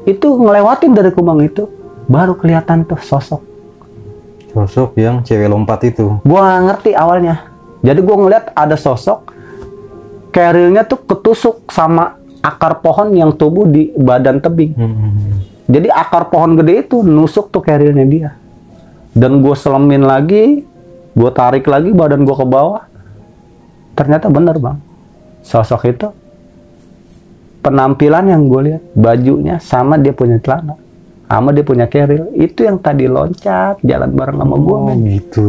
Itu ngelewatin dari Kumang itu, baru kelihatan tuh sosok yang cewek lompat itu. Gua ngerti awalnya. Jadi gua ngeliat ada sosok, kerilnya tuh ketusuk sama akar pohon yang tumbuh di badan tebing. Jadi akar pohon gede itu nusuk tuh kerilnya dia. Dan gue selemin lagi, gue tarik lagi badan gue ke bawah. Ternyata bener bang, sosok itu penampilan yang gue lihat, bajunya sama dia punya celana, sama dia punya keril, itu yang tadi loncat jalan bareng sama gue. Gitu.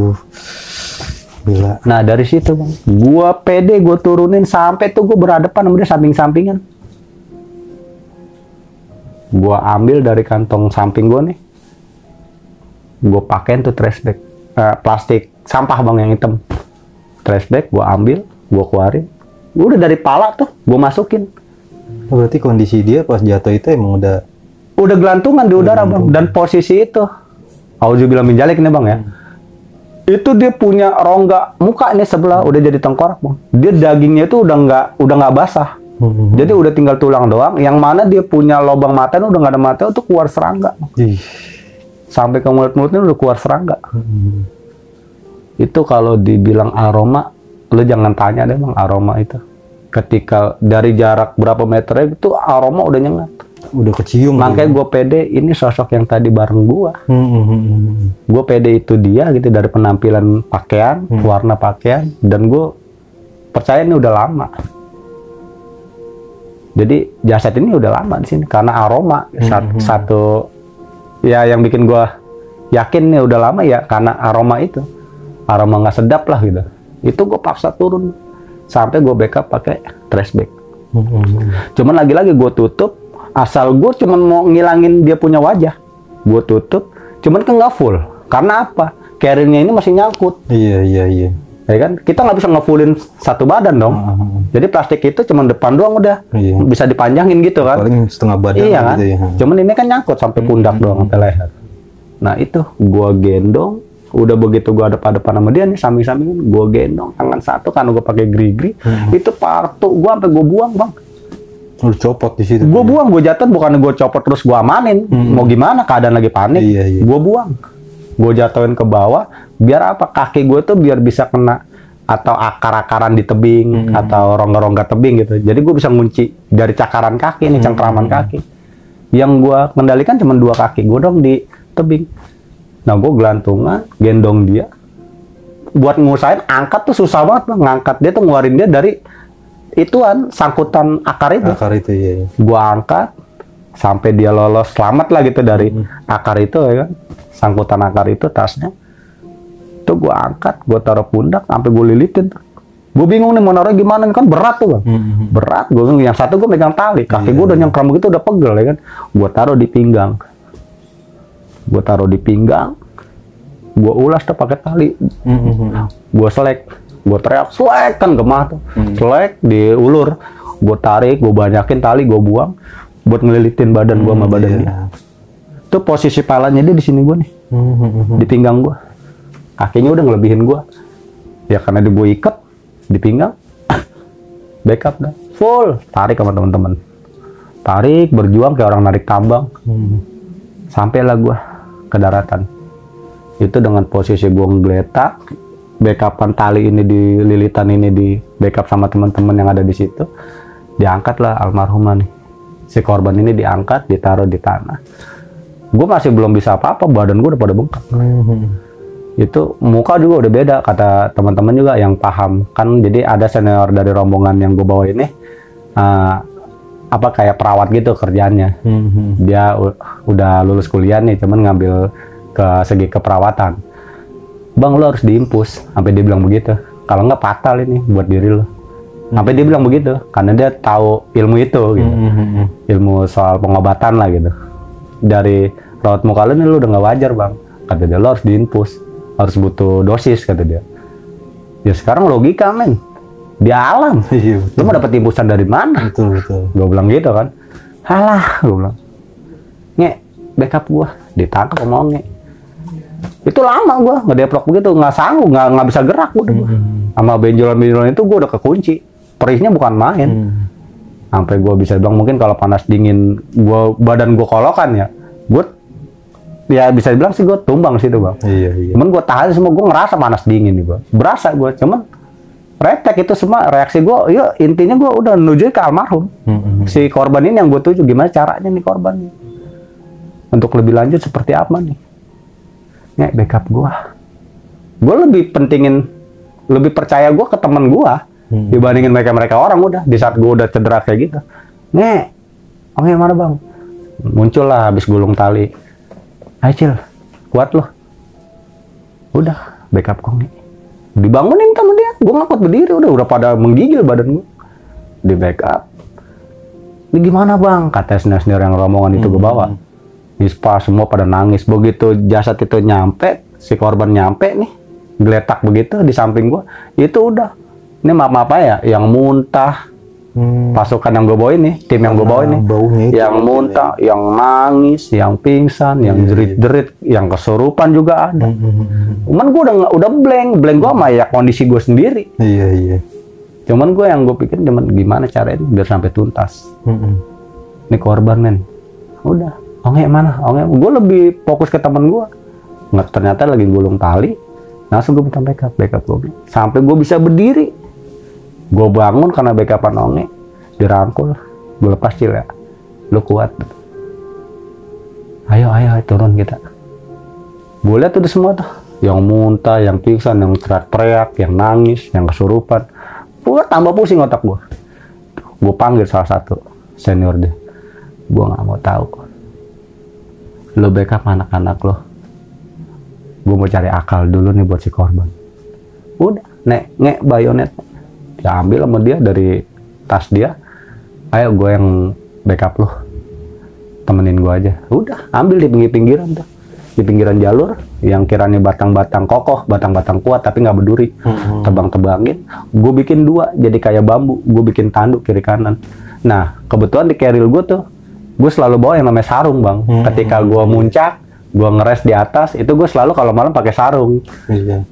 Gila. Nah dari situ bang, gue pede, gue turunin sampai tuh gue berhadapan sama dia samping-sampingan. Gue ambil dari kantong samping gue nih, gue pakein tuh trash bag, plastik sampah bang yang hitam, trash bag gue ambil, gue keluarin, udah dari pala tuh gue masukin. Berarti kondisi dia pas jatuh itu emang udah gelantungan di udara bang, dan posisi itu, auzubillah min dzalik nih bang ya, itu dia punya rongga muka ini sebelah udah jadi tengkorak bang, dia dagingnya itu udah nggak basah. Jadi udah tinggal tulang doang, yang mana dia punya lubang mata udah nggak ada mata, itu keluar serangga. Sampai ke mulut-mulutnya udah keluar serangga. Itu kalau dibilang aroma, lu jangan tanya deh bang aroma itu. Ketika dari jarak berapa meter itu aroma udah nyengat. Udah kecium. Makanya gue pede ini sosok yang tadi bareng gua. Gue pede itu dia gitu dari penampilan pakaian, warna pakaian, dan gue percaya ini udah lama. Jadi jasad ini udah lama di sini karena aroma satu ya yang bikin gua yakin nih udah lama ya karena aroma itu, aroma nggak sedap lah gitu. Itu gue paksa turun sampai gue backup pakai trash bag. Cuman lagi-lagi gue tutup, asal gue cuman mau ngilangin dia punya wajah, gue tutup. Cuman kan nggak full karena apa? Carrier-nya ini masih nyangkut. Iya. Ya kan, kita nggak bisa ngefullin satu badan dong. Jadi plastik itu cuma depan doang udah, bisa dipanjangin gitu kan. Paling setengah badan. Iya kan. Gitu ya. Cuman ini kan nyangkut sampai pundak doang, sampai leher. Nah itu gua gendong, udah begitu gua depan-depan sama dia nih samping-samping, gua gendong tangan satu kan gua pakai grigri, itu partu gua sampai gua buang bang. Lu copot di situ. Gua buang, gua jatuh bukan gua copot terus gua amanin. Mau gimana keadaan lagi panik. Iya. Gua buang. Gue jatuhin ke bawah, biar apa? Kaki gue tuh biar bisa kena atau akar-akaran di tebing atau rongga-rongga tebing gitu. Jadi gue bisa ngunci dari cakaran kaki nih, cengkraman kaki. Yang gue kendalikan cuma 2 kaki gue dong di tebing. Nah gue gelantungan, gendong dia. Buat ngusahain angkat tuh susah banget bang. Ngangkat dia tuh ngeluarin dia dari ituan sangkutan akar itu. Akar itu ya. Gue angkat sampai dia lolos selamat lah gitu dari akar itu ya kan. Sangkutan akar itu tasnya itu gue angkat, gue taruh pundak sampai gue lilitin. Gue bingung nih mau naruh gimana kan, berat tuh bang. Berat, gue bingung. Yang satu gue megang tali, kaki gue udah nyengkram begitu udah pegel ya kan. Gue taruh di pinggang, gue ulas tuh pakai tali. Gue selek, gue teriak selek kan gemah tuh. Selek diulur, gue tarik, gue banyakin tali, gue buang buat ngelilitin badan gue sama badan dia. Itu posisi palanya dia di sini gue nih, di pinggang gue, kakinya udah ngelebihin gue, ya karena dia gue ikat di pinggang, backup dah, full, tarik sama teman-teman, tarik berjuang kayak orang narik tambang, sampailah gue ke daratan, itu dengan posisi gue ngegeletak, backupan tali ini di lilitan ini di backup sama teman-teman yang ada di situ, diangkatlah almarhumah nih, si korban ini diangkat, ditaruh di tanah. Gue masih belum bisa apa-apa, badan gue udah pada bengkak. Itu muka juga udah beda, kata teman-teman juga yang paham kan. Jadi ada senior dari rombongan yang gue bawa ini, apa kayak perawat gitu kerjaannya. Dia udah lulus kuliah nih, cuman ngambil ke segi keperawatan. Bang, lo harus diimpus, sampai dia bilang begitu. Kalau nggak fatal ini buat diri lo. Sampai dia bilang begitu, karena dia tahu ilmu itu, gitu. Ilmu soal pengobatan lah gitu. Dari raut muka lu nih lu udah nggak wajar bang, kata dia, lo harus diinfus, harus butuh dosis, kata dia. Ya sekarang logika men, di alam, lu mau dapat infusan dari mana? Betul. Gue bilang gitu kan, halah, gue bilang, nge, backup gua ditangkap sama Onge. Itu lama gue ngedeplok begitu, nggak sanggup, nggak bisa gerak gue. Sama benjolan-benjolan itu gue udah kekunci. Perihnya bukan main. Sampai gue bisa bilang mungkin kalau panas dingin, badan gue kolokan ya, gue ya bisa dibilang sih gue tumbang situ bang. Iya. Cuman gue tahan semua, gue ngerasa panas dingin nih bang. Berasa gue, cuman refleks itu semua reaksi gue, ya intinya gue udah menuju ke almarhum. Si korban ini yang gue tuju, gimana caranya nih korban nih. Untuk lebih lanjut seperti apa nih? Nek backup gue. Gue lebih pentingin, lebih percaya gue ke teman gue dibandingin mereka orang udah. Di saat gue udah cedera kayak gitu, Nek, oke mana bang? Muncul lah habis gulung tali. Ayo Cil, kuat loh. Udah, backup gue nih. Dibangunin sama dia, gue ngangkut berdiri, udah pada menggigil badan gue. Di backup. Ini gimana bang? Kata senior yang rombongan itu gue bawa. Ispa semua pada nangis. Begitu jasad itu nyampe, si korban nyampe nih, geletak begitu di samping gue, itu udah. Ini maaf ya, yang muntah, pasukan yang gue bawa ini, tim yang gue bawa ini, yang muntah, yang nangis, yang pingsan, yang jerit-jerit, yang kesurupan juga ada. Cuman gue udah blank gue sama ya kondisi gue sendiri. Iya. Cuman gue yang gue pikir cuman gimana caranya biar sampai tuntas. Ini korban men, udah, onge mana, onge. Gue lebih fokus ke temen gue. Nggak, ternyata lagi gulung tali, langsung gue minta backup gue, sampai gue bisa berdiri. Gue bangun karena backupan onge, dirangkul, gue lepas Cil ya, lu kuat. Ayo turun kita. Gue lihat tuh semua tuh, yang muntah, yang pingsan, yang teriak-teriak, yang nangis, yang kesurupan. Gue tambah pusing otak gue. Gue panggil salah satu senior dia. Gue nggak mau tahu. Lo backup anak-anak lo. Gue mau cari akal dulu nih buat si korban. Udah, nek bayonet. Ya ambil sama dia dari tas dia. Ayo gue yang backup lo. Temenin gue aja. Udah, ambil di pinggir-pinggiran tuh. Di pinggiran jalur, yang kiranya batang-batang kokoh, batang-batang kuat tapi nggak berduri. Tebang-tebangin. Gue bikin dua, jadi kayak bambu. Gue bikin tanduk kiri kanan. Nah, kebetulan di keril gue tuh, gue selalu bawa yang namanya sarung bang. Ketika gue muncak, gue ngeres di atas, itu gue selalu kalau malam pakai sarung.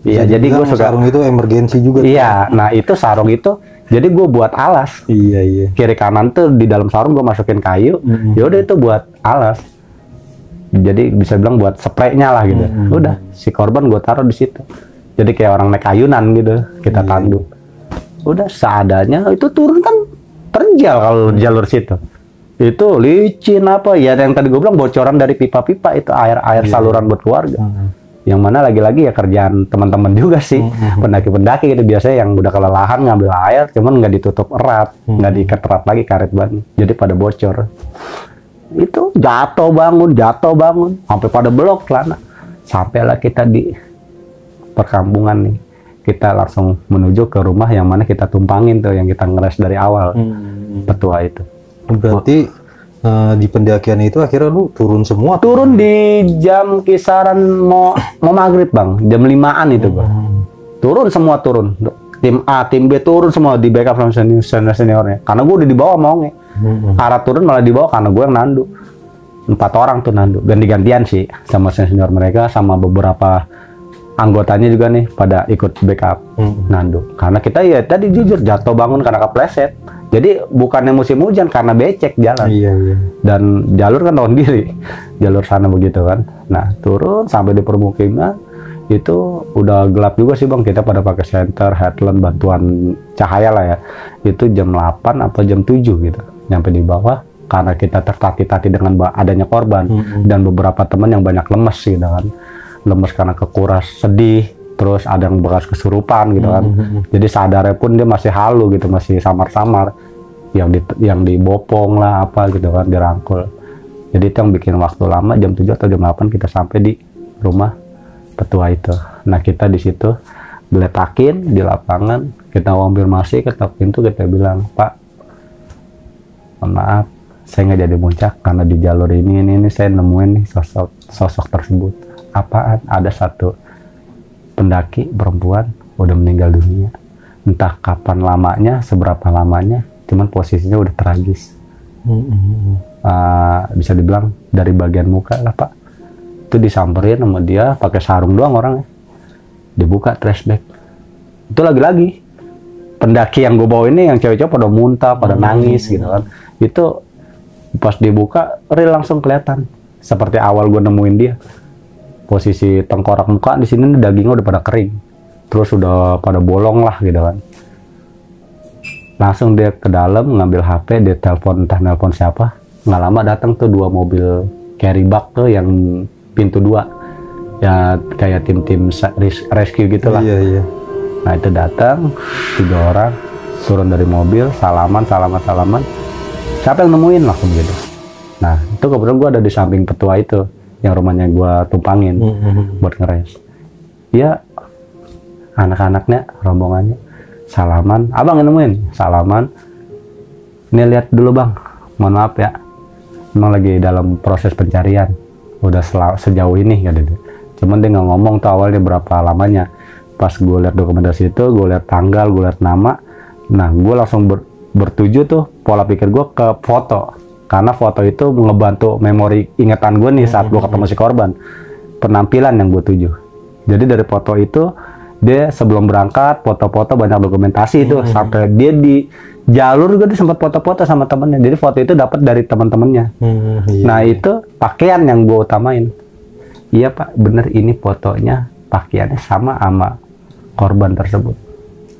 Iya, jadi gue suka. Sarung itu emergensi juga. Iya, nah itu sarung itu, jadi gue buat alas. Iya. Kiri kanan tuh di dalam sarung gue masukin kayu, ya udah itu buat alas. Jadi bisa bilang buat spraynya lah gitu. Udah, si korban gue taruh di situ. Jadi kayak orang naik ayunan gitu, kita tanduk. Udah seadanya, itu turun kan terjal kalau jalur situ. Itu licin apa ya, yang tadi gue bilang bocoran dari pipa-pipa itu air saluran buat keluarga. Yang mana lagi-lagi ya kerjaan teman-teman juga sih, pendaki-pendaki gitu biasanya yang udah kelelahan ngambil air, cuman nggak ditutup erat, nggak diikat erat lagi karet ban, jadi pada bocor. Itu jatuh bangun, sampai pada blok celana. Sampailah kita di perkampungan nih, kita langsung menuju ke rumah yang mana kita tumpangin tuh, yang kita ngeres dari awal, petua itu. Berarti di pendakian itu akhirnya lu turun semua? Turun di jam kisaran mau maghrib bang, jam 5-an itu bang. Turun semua turun. Tim A, tim B turun semua di backup sama seniornya. Karena gue udah dibawa mau arah turun malah dibawa karena gue yang nandu. 4 orang tuh nandu, ganti-gantian sih sama senior mereka, sama beberapa anggotanya juga nih pada ikut backup nandu. Karena kita ya tadi jujur jatuh bangun karena kepleset. Jadi bukannya musim hujan, karena becek jalan. Iya. Dan jalur kan tahun diri, jalur sana begitu kan. Nah turun sampai di permukiman itu udah gelap juga sih bang. Kita pada pakai senter, headlamp, bantuan cahaya lah ya. Itu jam 8 atau jam 7 gitu. Nyampe di bawah karena kita tertati-tati dengan adanya korban dan beberapa teman yang banyak lemes gitu kan. Lemes karena kekuras, sedih. Terus ada yang bekas kesurupan gitu kan. Jadi sadarnya pun dia masih halu gitu, masih samar-samar. Yang dibopong lah apa gitu kan, dirangkul. Jadi itu yang bikin waktu lama, jam 7 atau jam 8 kita sampai di rumah petua itu. Nah kita di situ diletakin di lapangan, kita konfirmasi, ketok pintu, kita bilang, Pak, mohon maaf, saya nggak jadi muncak karena di jalur ini saya nemuin nih sosok tersebut. Apaan? Ada satu pendaki perempuan udah meninggal dunia, entah kapan lamanya, seberapa lamanya, cuman posisinya udah tragis. Bisa dibilang dari bagian muka lah Pak, Itu disamperin sama dia pakai sarung doang orangnya. Dibuka trash bag. Itu lagi-lagi pendaki yang gue bawa ini yang cewek-cewek pada muntah, pada nangis gitu kan. Itu pas dibuka real langsung kelihatan seperti awal gue nemuin dia. Posisi tengkorak muka di sini dagingnya udah pada kering. Terus udah pada bolong lah gitu kan. Langsung dia ke dalam ngambil HP, dia telepon, entah nelpon siapa. Nggak lama datang tuh 2 mobil carry bag tuh yang pintu 2. Ya kayak tim-tim rescue gitulah. Iya. Nah itu datang 3 orang turun dari mobil, salaman. Siapa yang nemuin langsung gitu. Nah itu kebetulan gue ada di samping petua itu yang rumahnya gue tumpangin buat ngeres. Ya anak-anaknya, rombongannya salaman, abang yang nemuin, salaman. Ini lihat dulu bang, mohon maaf ya, emang lagi dalam proses pencarian, udah sejauh ini gitu. Cuman dia nggak ngomong tuh awalnya berapa lamanya. Pas gue lihat dokumentasi itu, gue lihat tanggal, gue lihat nama, nah gue langsung bertuju tuh pola pikir gue ke foto, karena foto itu ngebantu memori ingatan gue nih saat gue ketemu si korban, penampilan yang gue tuju. Jadi dari foto itu dia sebelum berangkat foto-foto banyak dokumentasi itu sampai dia di jalur juga dia sempat foto-foto sama temennya. Jadi foto itu dapat dari teman-temannya. Nah itu pakaian yang gue utamain. Iya pak, bener ini fotonya pakaiannya sama korban tersebut.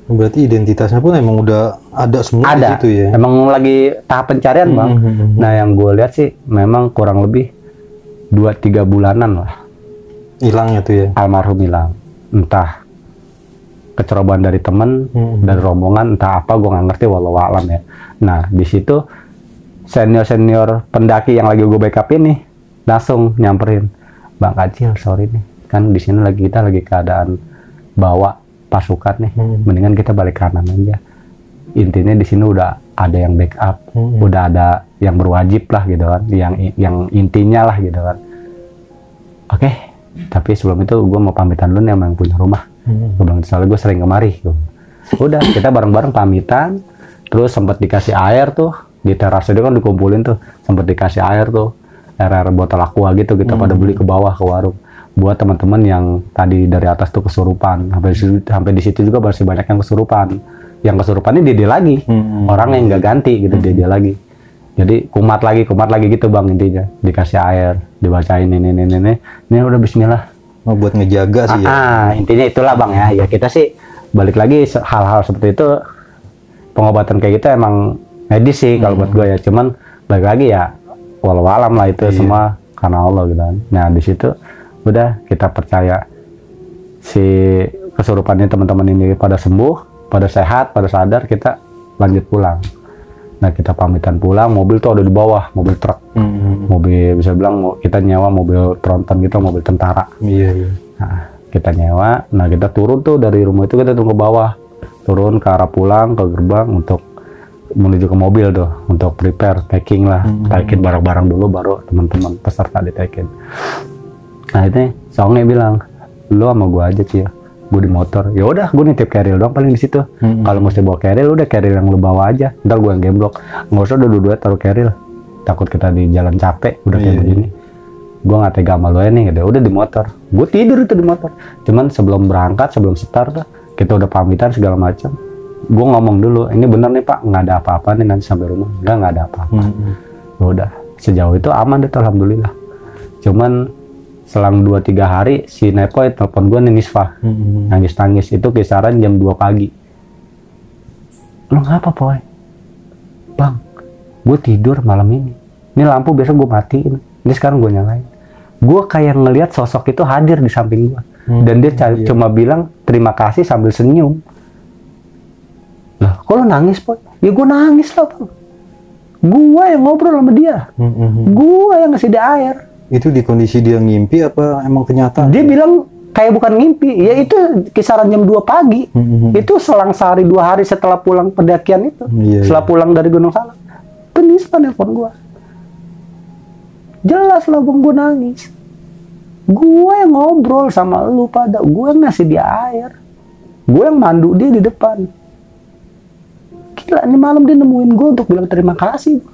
Berarti identitasnya pun emang udah ada semua di situ ya? Emang lagi tahap pencarian bang. Nah yang gue lihat sih memang kurang lebih 2-3 bulanan lah. Hilangnya tuh ya? Almarhum hilang. Entah kecerobohan dari temen, dari rombongan, entah apa gue nggak ngerti, walau alam ya. Nah di situ senior pendaki yang lagi gue backup ini langsung nyamperin, Bang Kacil, sorry nih, kan di sini kita lagi keadaan bawa pasukan nih, mendingan kita balik kanan aja. Intinya di sini udah ada yang backup, udah ada yang berwajib lah gitu kan, yang intinya lah gitu kan. Oke, tapi sebelum itu gue mau pamitan dulu nih sama yang punya rumah. Gue bilang, soalnya gue sering kemari. Udah, kita bareng-bareng pamitan. Terus sempat dikasih air tuh di teras itu kan dikumpulin tuh, sempat dikasih air tuh, air botol aqua gitu kita pada beli ke bawah ke warung buat teman-teman yang tadi dari atas tuh kesurupan. Sampai di situ juga masih banyak yang kesurupan. Yang kesurupannya dia lagi, orang yang nggak ganti gitu, dia lagi. Jadi kumat lagi gitu bang, intinya dikasih air, dibacain ini udah bismillah. Oh, buat ngejaga sih ya. Intinya itulah bang ya. Ya kita sih balik lagi hal-hal seperti itu, pengobatan kayak gitu emang medis sih kalau buat gue ya. Cuman balik lagi ya walau alam lah itu semua karena Allah gitu kan. Nah di situ udah kita percaya si kesurupannya teman-teman ini pada sembuh, pada sehat, pada sadar, kita lanjut pulang. Nah kita pamitan pulang, mobil tuh ada di bawah, mobil truk, mobil bisa bilang kita nyewa mobil tronton gitu, mobil tentara. Iya. Nah, kita nyewa, nah kita turun tuh dari rumah itu, kita turun ke bawah, turun ke arah pulang ke gerbang untuk menuju ke mobil tuh, untuk prepare, packing lah, taikin barang-barang dulu baru teman-teman peserta ditaikin. Nah itu Songnya bilang, lu sama gua aja Cio, gue di motor. Ya udah, gue nitip keril doang paling di situ. Kalau mesti bawa keril, udah keril yang lu bawa aja. Ntar gue yang gemblok. Nggak usah dua-dua taruh keril. Takut kita di jalan capek, udah kayak begini. Gue nggak tega sama lu nih, gitu. Udah di motor. Gue tidur itu di motor. Cuman sebelum berangkat, sebelum start, kita udah pamitan segala macam. Gue ngomong dulu, ini bener nih Pak, nggak ada apa-apa nih nanti sampai rumah. Nggak ada apa-apa. Udah, sejauh itu aman deh, alhamdulillah. Cuman selang 2-3 hari si Nepoy telepon gue nih, Nisfa, nangis-nangis. Itu kisaran jam 2 pagi. Lo ngapa Poy? Bang, gue tidur malam ini lampu biasa gue matiin, ini sekarang gue nyalain. Gue kayak ngelihat sosok itu hadir di samping gue, dan dia cuma bilang terima kasih sambil senyum. Lah kok lo nangis Poy? Ya gue nangis lah Bang, gue yang ngobrol sama dia, gue yang ngasih dia air. Itu di kondisi dia ngimpi apa emang kenyataan? Dia bilang kayak bukan ngimpi, ya itu kisaran jam 2 pagi. Itu selang sehari 2 hari setelah pulang pendakian itu. Setelah pulang dari Gunung Salak. Penispa nelfon gua. Jelas lah Bang, gua nangis. Gua yang ngobrol sama lu pada, gua yang ngasih dia air. Gua yang mandu dia di depan. Gila, ini malam dia nemuin gua untuk bilang terima kasih.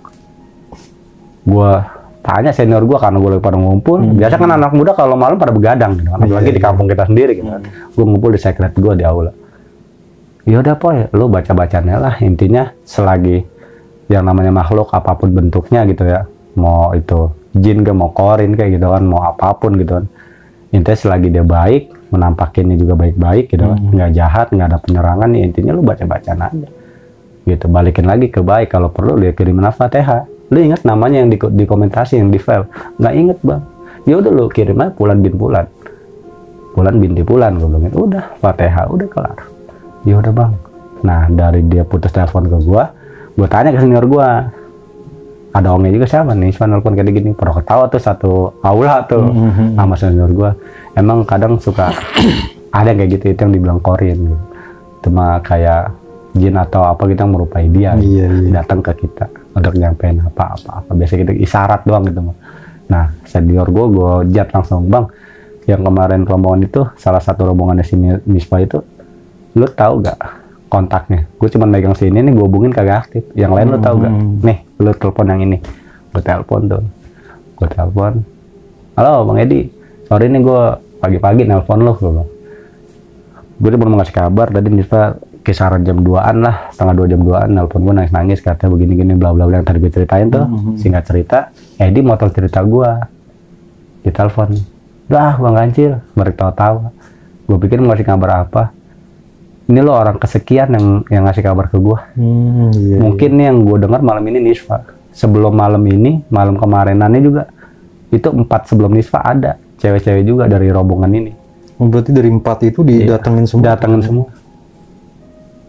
Gua Tanya senior gue karena gue lagi pada ngumpul. Biasa kan anak muda kalau malam pada begadang gitu. Apalagi di kampung kita sendiri gitu. Gue ngumpul di sekret gue di aula. Ya udah Poy, lu baca-bacanya lah. Intinya selagi yang namanya makhluk apapun bentuknya gitu ya. Mau itu jin ke, mau korin kayak gitu kan, mau apapun gitu kan. Intinya selagi dia baik, menampakinnya juga baik-baik gitu kan. Nggak jahat, nggak ada penyerangan, ya intinya lu baca-bacaan aja. Gitu, balikin lagi ke baik. Kalau perlu dia kirimin Al-Fatihah. Lu ingat namanya yang dikomentasi, yang di file. Nggak inget bang. Ya udah lu kirim aja Pulan bin Pulan. Pulan binti Pulan, gue bilang udah Fatihah, udah kelar. Ya udah bang. Nah dari dia putus telepon ke gue tanya ke senior gue. Ada omnya juga siapa nih, cuma nelfon kayak gini. Pernah ketawa tuh satu aula tuh sama senior gue. Emang kadang suka ada kayak gitu, itu yang dibilang korin gitu. Cuma kayak jin atau apa kita merupai dia datang ke kita untuk nyampein apa-apa. Biasa kita isyarat doang gitu. Nah senior gue jat langsung, bang yang kemarin rombongan itu salah satu rombongannya si Misbah itu, lu tahu gak kontaknya? Gue cuma megang sini nih, gue hubungin kagak aktif. Yang lain lu tahu gak? Nih lu telepon yang ini. Gue telepon tuh, halo bang Edi, sorry nih gue pagi-pagi nelpon lu. Gue cuma mau ngasih kabar tadi Misbah kisaran jam 2-an lah, setengah 2 jam 2-an nelpon gue nangis-nangis katanya begini-gini bla bla bla yang tadi gue ceritain tuh. Singkat cerita, Edi mau tahu cerita gue di telepon. Dah bang Kancil, mereka tahu-tahu. Gue pikir mau ngasih kabar apa. Ini lo orang kesekian yang ngasih kabar ke gue. Mungkin nih yang gue dengar malam ini Nisfa. Sebelum malam ini, malam kemarinannya juga itu 4 sebelum Nisfa ada cewek-cewek juga dari rombongan ini. Berarti dari 4 itu didatengin semua. Datengin semua.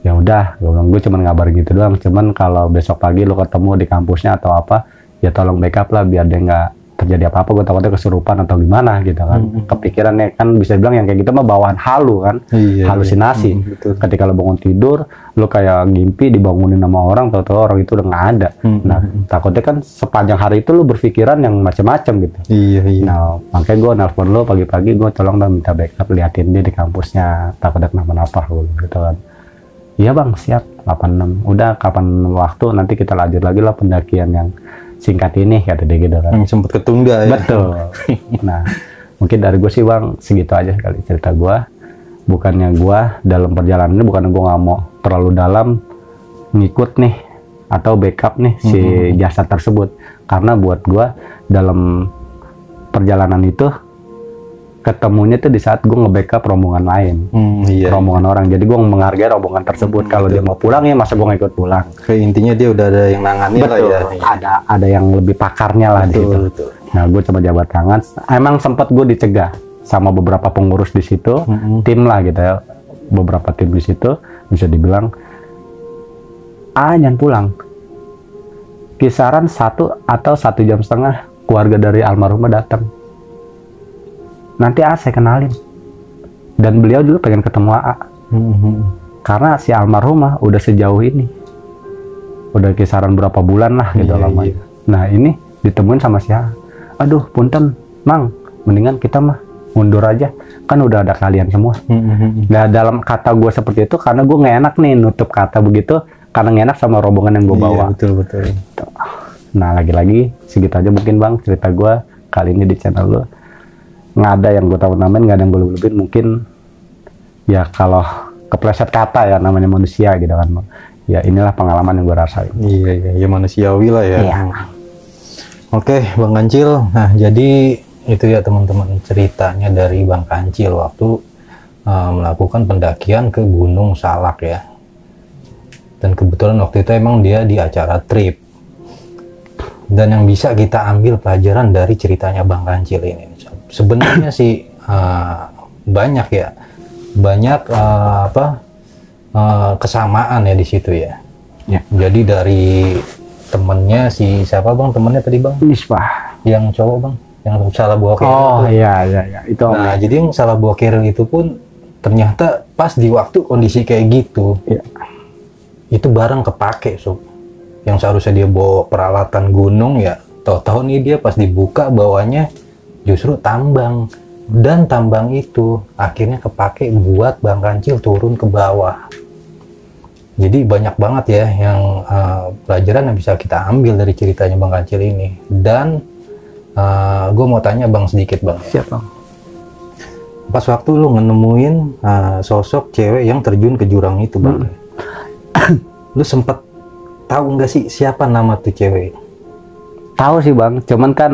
Ya udah, gue cuma ngabarin gitu doang. Cuman kalau besok pagi lo ketemu di kampusnya atau apa, ya tolong backup lah biar dia nggak terjadi apa-apa. Gue takutnya kesurupan atau gimana gitu kan. Kepikirannya kan bisa bilang yang kayak gitu mah bawaan halu kan, halusinasi. Ketika lo bangun tidur, lo kayak ngimpi dibangunin sama orang, tahu-tahu orang itu udah nggak ada. Nah takutnya kan sepanjang hari itu lo berpikiran yang macam-macam gitu. Nah makanya gue nelfon lo pagi-pagi, gue tolong dong minta backup, liatin dia di kampusnya, takutnya kenapa-napa gitu kan. Iya bang, siap. 86. Udah kapan waktu nanti kita lanjut lagi lah pendakian yang singkat ini, kata dia gitu kan. Sempet ketunda ya. Betul. Nah mungkin dari gue sih bang segitu aja kali cerita gue. Bukannya gue dalam perjalanan ini, bukannya gue nggak mau terlalu dalam ngikut nih atau backup nih si jasad tersebut. Karena buat gue dalam perjalanan itu ketemunya tuh di saat gue nge-backup rombongan lain, rombongan orang. Jadi gue menghargai rombongan tersebut. Kalau dia mau pulang ya masa gue ngikut pulang. Kayak intinya dia udah ada yang nangannya lah ya. Ada yang lebih pakarnya lah di situ. Nah gue coba jabat tangan. Emang sempat gue dicegah sama beberapa pengurus di situ, tim lah gitu ya. Beberapa tim di situ bisa dibilang, jangan pulang. Kisaran 1 atau 1,5 jam keluarga dari almarhumah datang. Nanti saya kenalin. Dan beliau juga pengen ketemu karena si almarhumah udah sejauh ini, udah kisaran berapa bulan lah gitu lamanya. Nah ini ditemuin sama si aduh punten Mang, mendingan kita mah mundur aja, kan udah ada kalian semua. Nah dalam kata gue seperti itu karena gue nggak enak nih nutup kata begitu, karena nggak enak sama rombongan yang gue bawa. Betul. Nah lagi-lagi segitu aja mungkin bang cerita gue kali ini di channel lo. Nggak ada yang gue tahu namain, nggak ada yang gue lebih-lebihin. Mungkin ya kalau kepleset kata ya, namanya manusia gitu kan. Ya inilah pengalaman yang gue rasain. Iya manusiawi lah ya. Oke Bang Kancil, nah jadi itu ya teman-teman ceritanya dari Bang Kancil waktu melakukan pendakian ke Gunung Salak ya. Dan kebetulan waktu itu emang dia di acara trip. Dan yang bisa kita ambil pelajaran dari ceritanya Bang Kancil ini, sebenarnya sih banyak kesamaan ya di situ ya. Jadi dari temennya si siapa bang, temennya tadi bang? Misbah. Yang cowok bang, yang salah bawa keril. Oh iya itu. Nah jadi yang salah bawa keril itu pun ternyata pas di waktu kondisi kayak gitu, itu barang kepake sob. Yang seharusnya dia bawa peralatan gunung ya, tahu-tahu nih dia pas dibuka bawanya justru tambang. Dan tambang itu akhirnya kepake buat Bang Kancil turun ke bawah. Jadi banyak banget ya yang pelajaran yang bisa kita ambil dari ceritanya Bang Kancil ini. Dan Gue mau tanya Bang sedikit Bang. Siap Bang. Pas waktu lu nemuin sosok cewek yang terjun ke jurang itu Bang, lu sempet tahu nggak sih siapa nama tuh cewek? Tahu sih Bang, cuman kan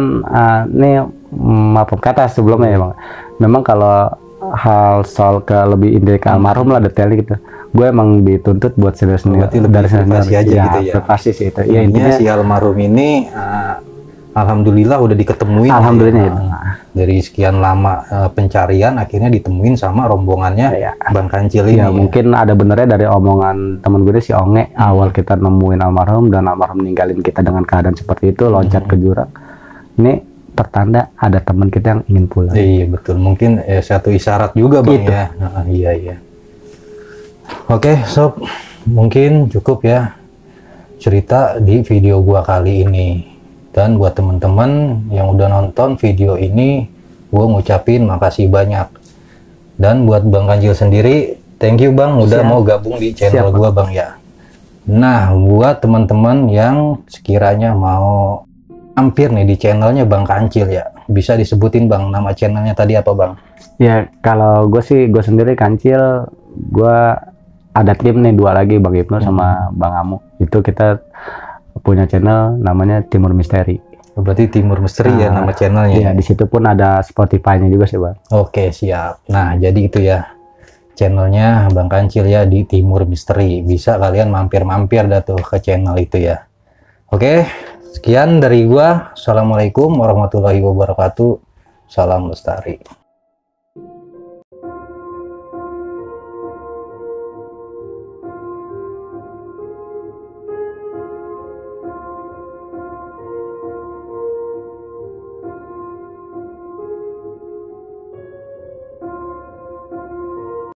ini maaf kata sebelumnya ya Bang. Memang kalau hal soal ke lebih inti ke almarhum lah detailnya gitu. Gue emang dituntut buat serius Berarti lebih privasi aja ya, gitu ya. Privasi sih itu. Ya intinya si almarhum ini alhamdulillah udah diketemuin. Alhamdulillah ya. itu. Dari sekian lama pencarian akhirnya ditemuin sama rombongannya Ya. Bang Kancil ini. Ya, mungkin ada benernya dari omongan temen gue si Onge awal kita nemuin almarhum dan almarhum ninggalin kita dengan keadaan seperti itu loncat ke jurang. Ini pertanda ada teman kita yang ingin pulang. Iya betul, mungkin satu isyarat juga Bang Gitu. ya. Iya. Oke sob, mungkin cukup ya cerita di video gua kali ini. Dan buat teman-teman yang udah nonton video ini, gua ngucapin makasih banyak. Dan buat Bang Kancil sendiri, thank you Bang udah mau gabung di channel gua Bang ya. Nah, buat teman-teman yang sekiranya mau mampir nih di channelnya Bang Kancil ya, bisa disebutin Bang nama channelnya tadi apa Bang? Ya kalau gue sih gue sendiri Kancil, gue ada tim nih 2 lagi Bang Ibnu sama Bang Amu. Itu kita punya channel namanya Timur Misteri. Berarti Timur Misteri ya nama channelnya. Iya, di situ pun ada Spotify-nya juga sih Bang. Oke siap. Nah jadi itu ya channelnya Bang Kancil ya di Timur Misteri. Bisa kalian mampir-mampir dah tuh ke channel itu ya. Oke, sekian dari gua. Assalamualaikum warahmatullahi wabarakatuh. Salam lestari.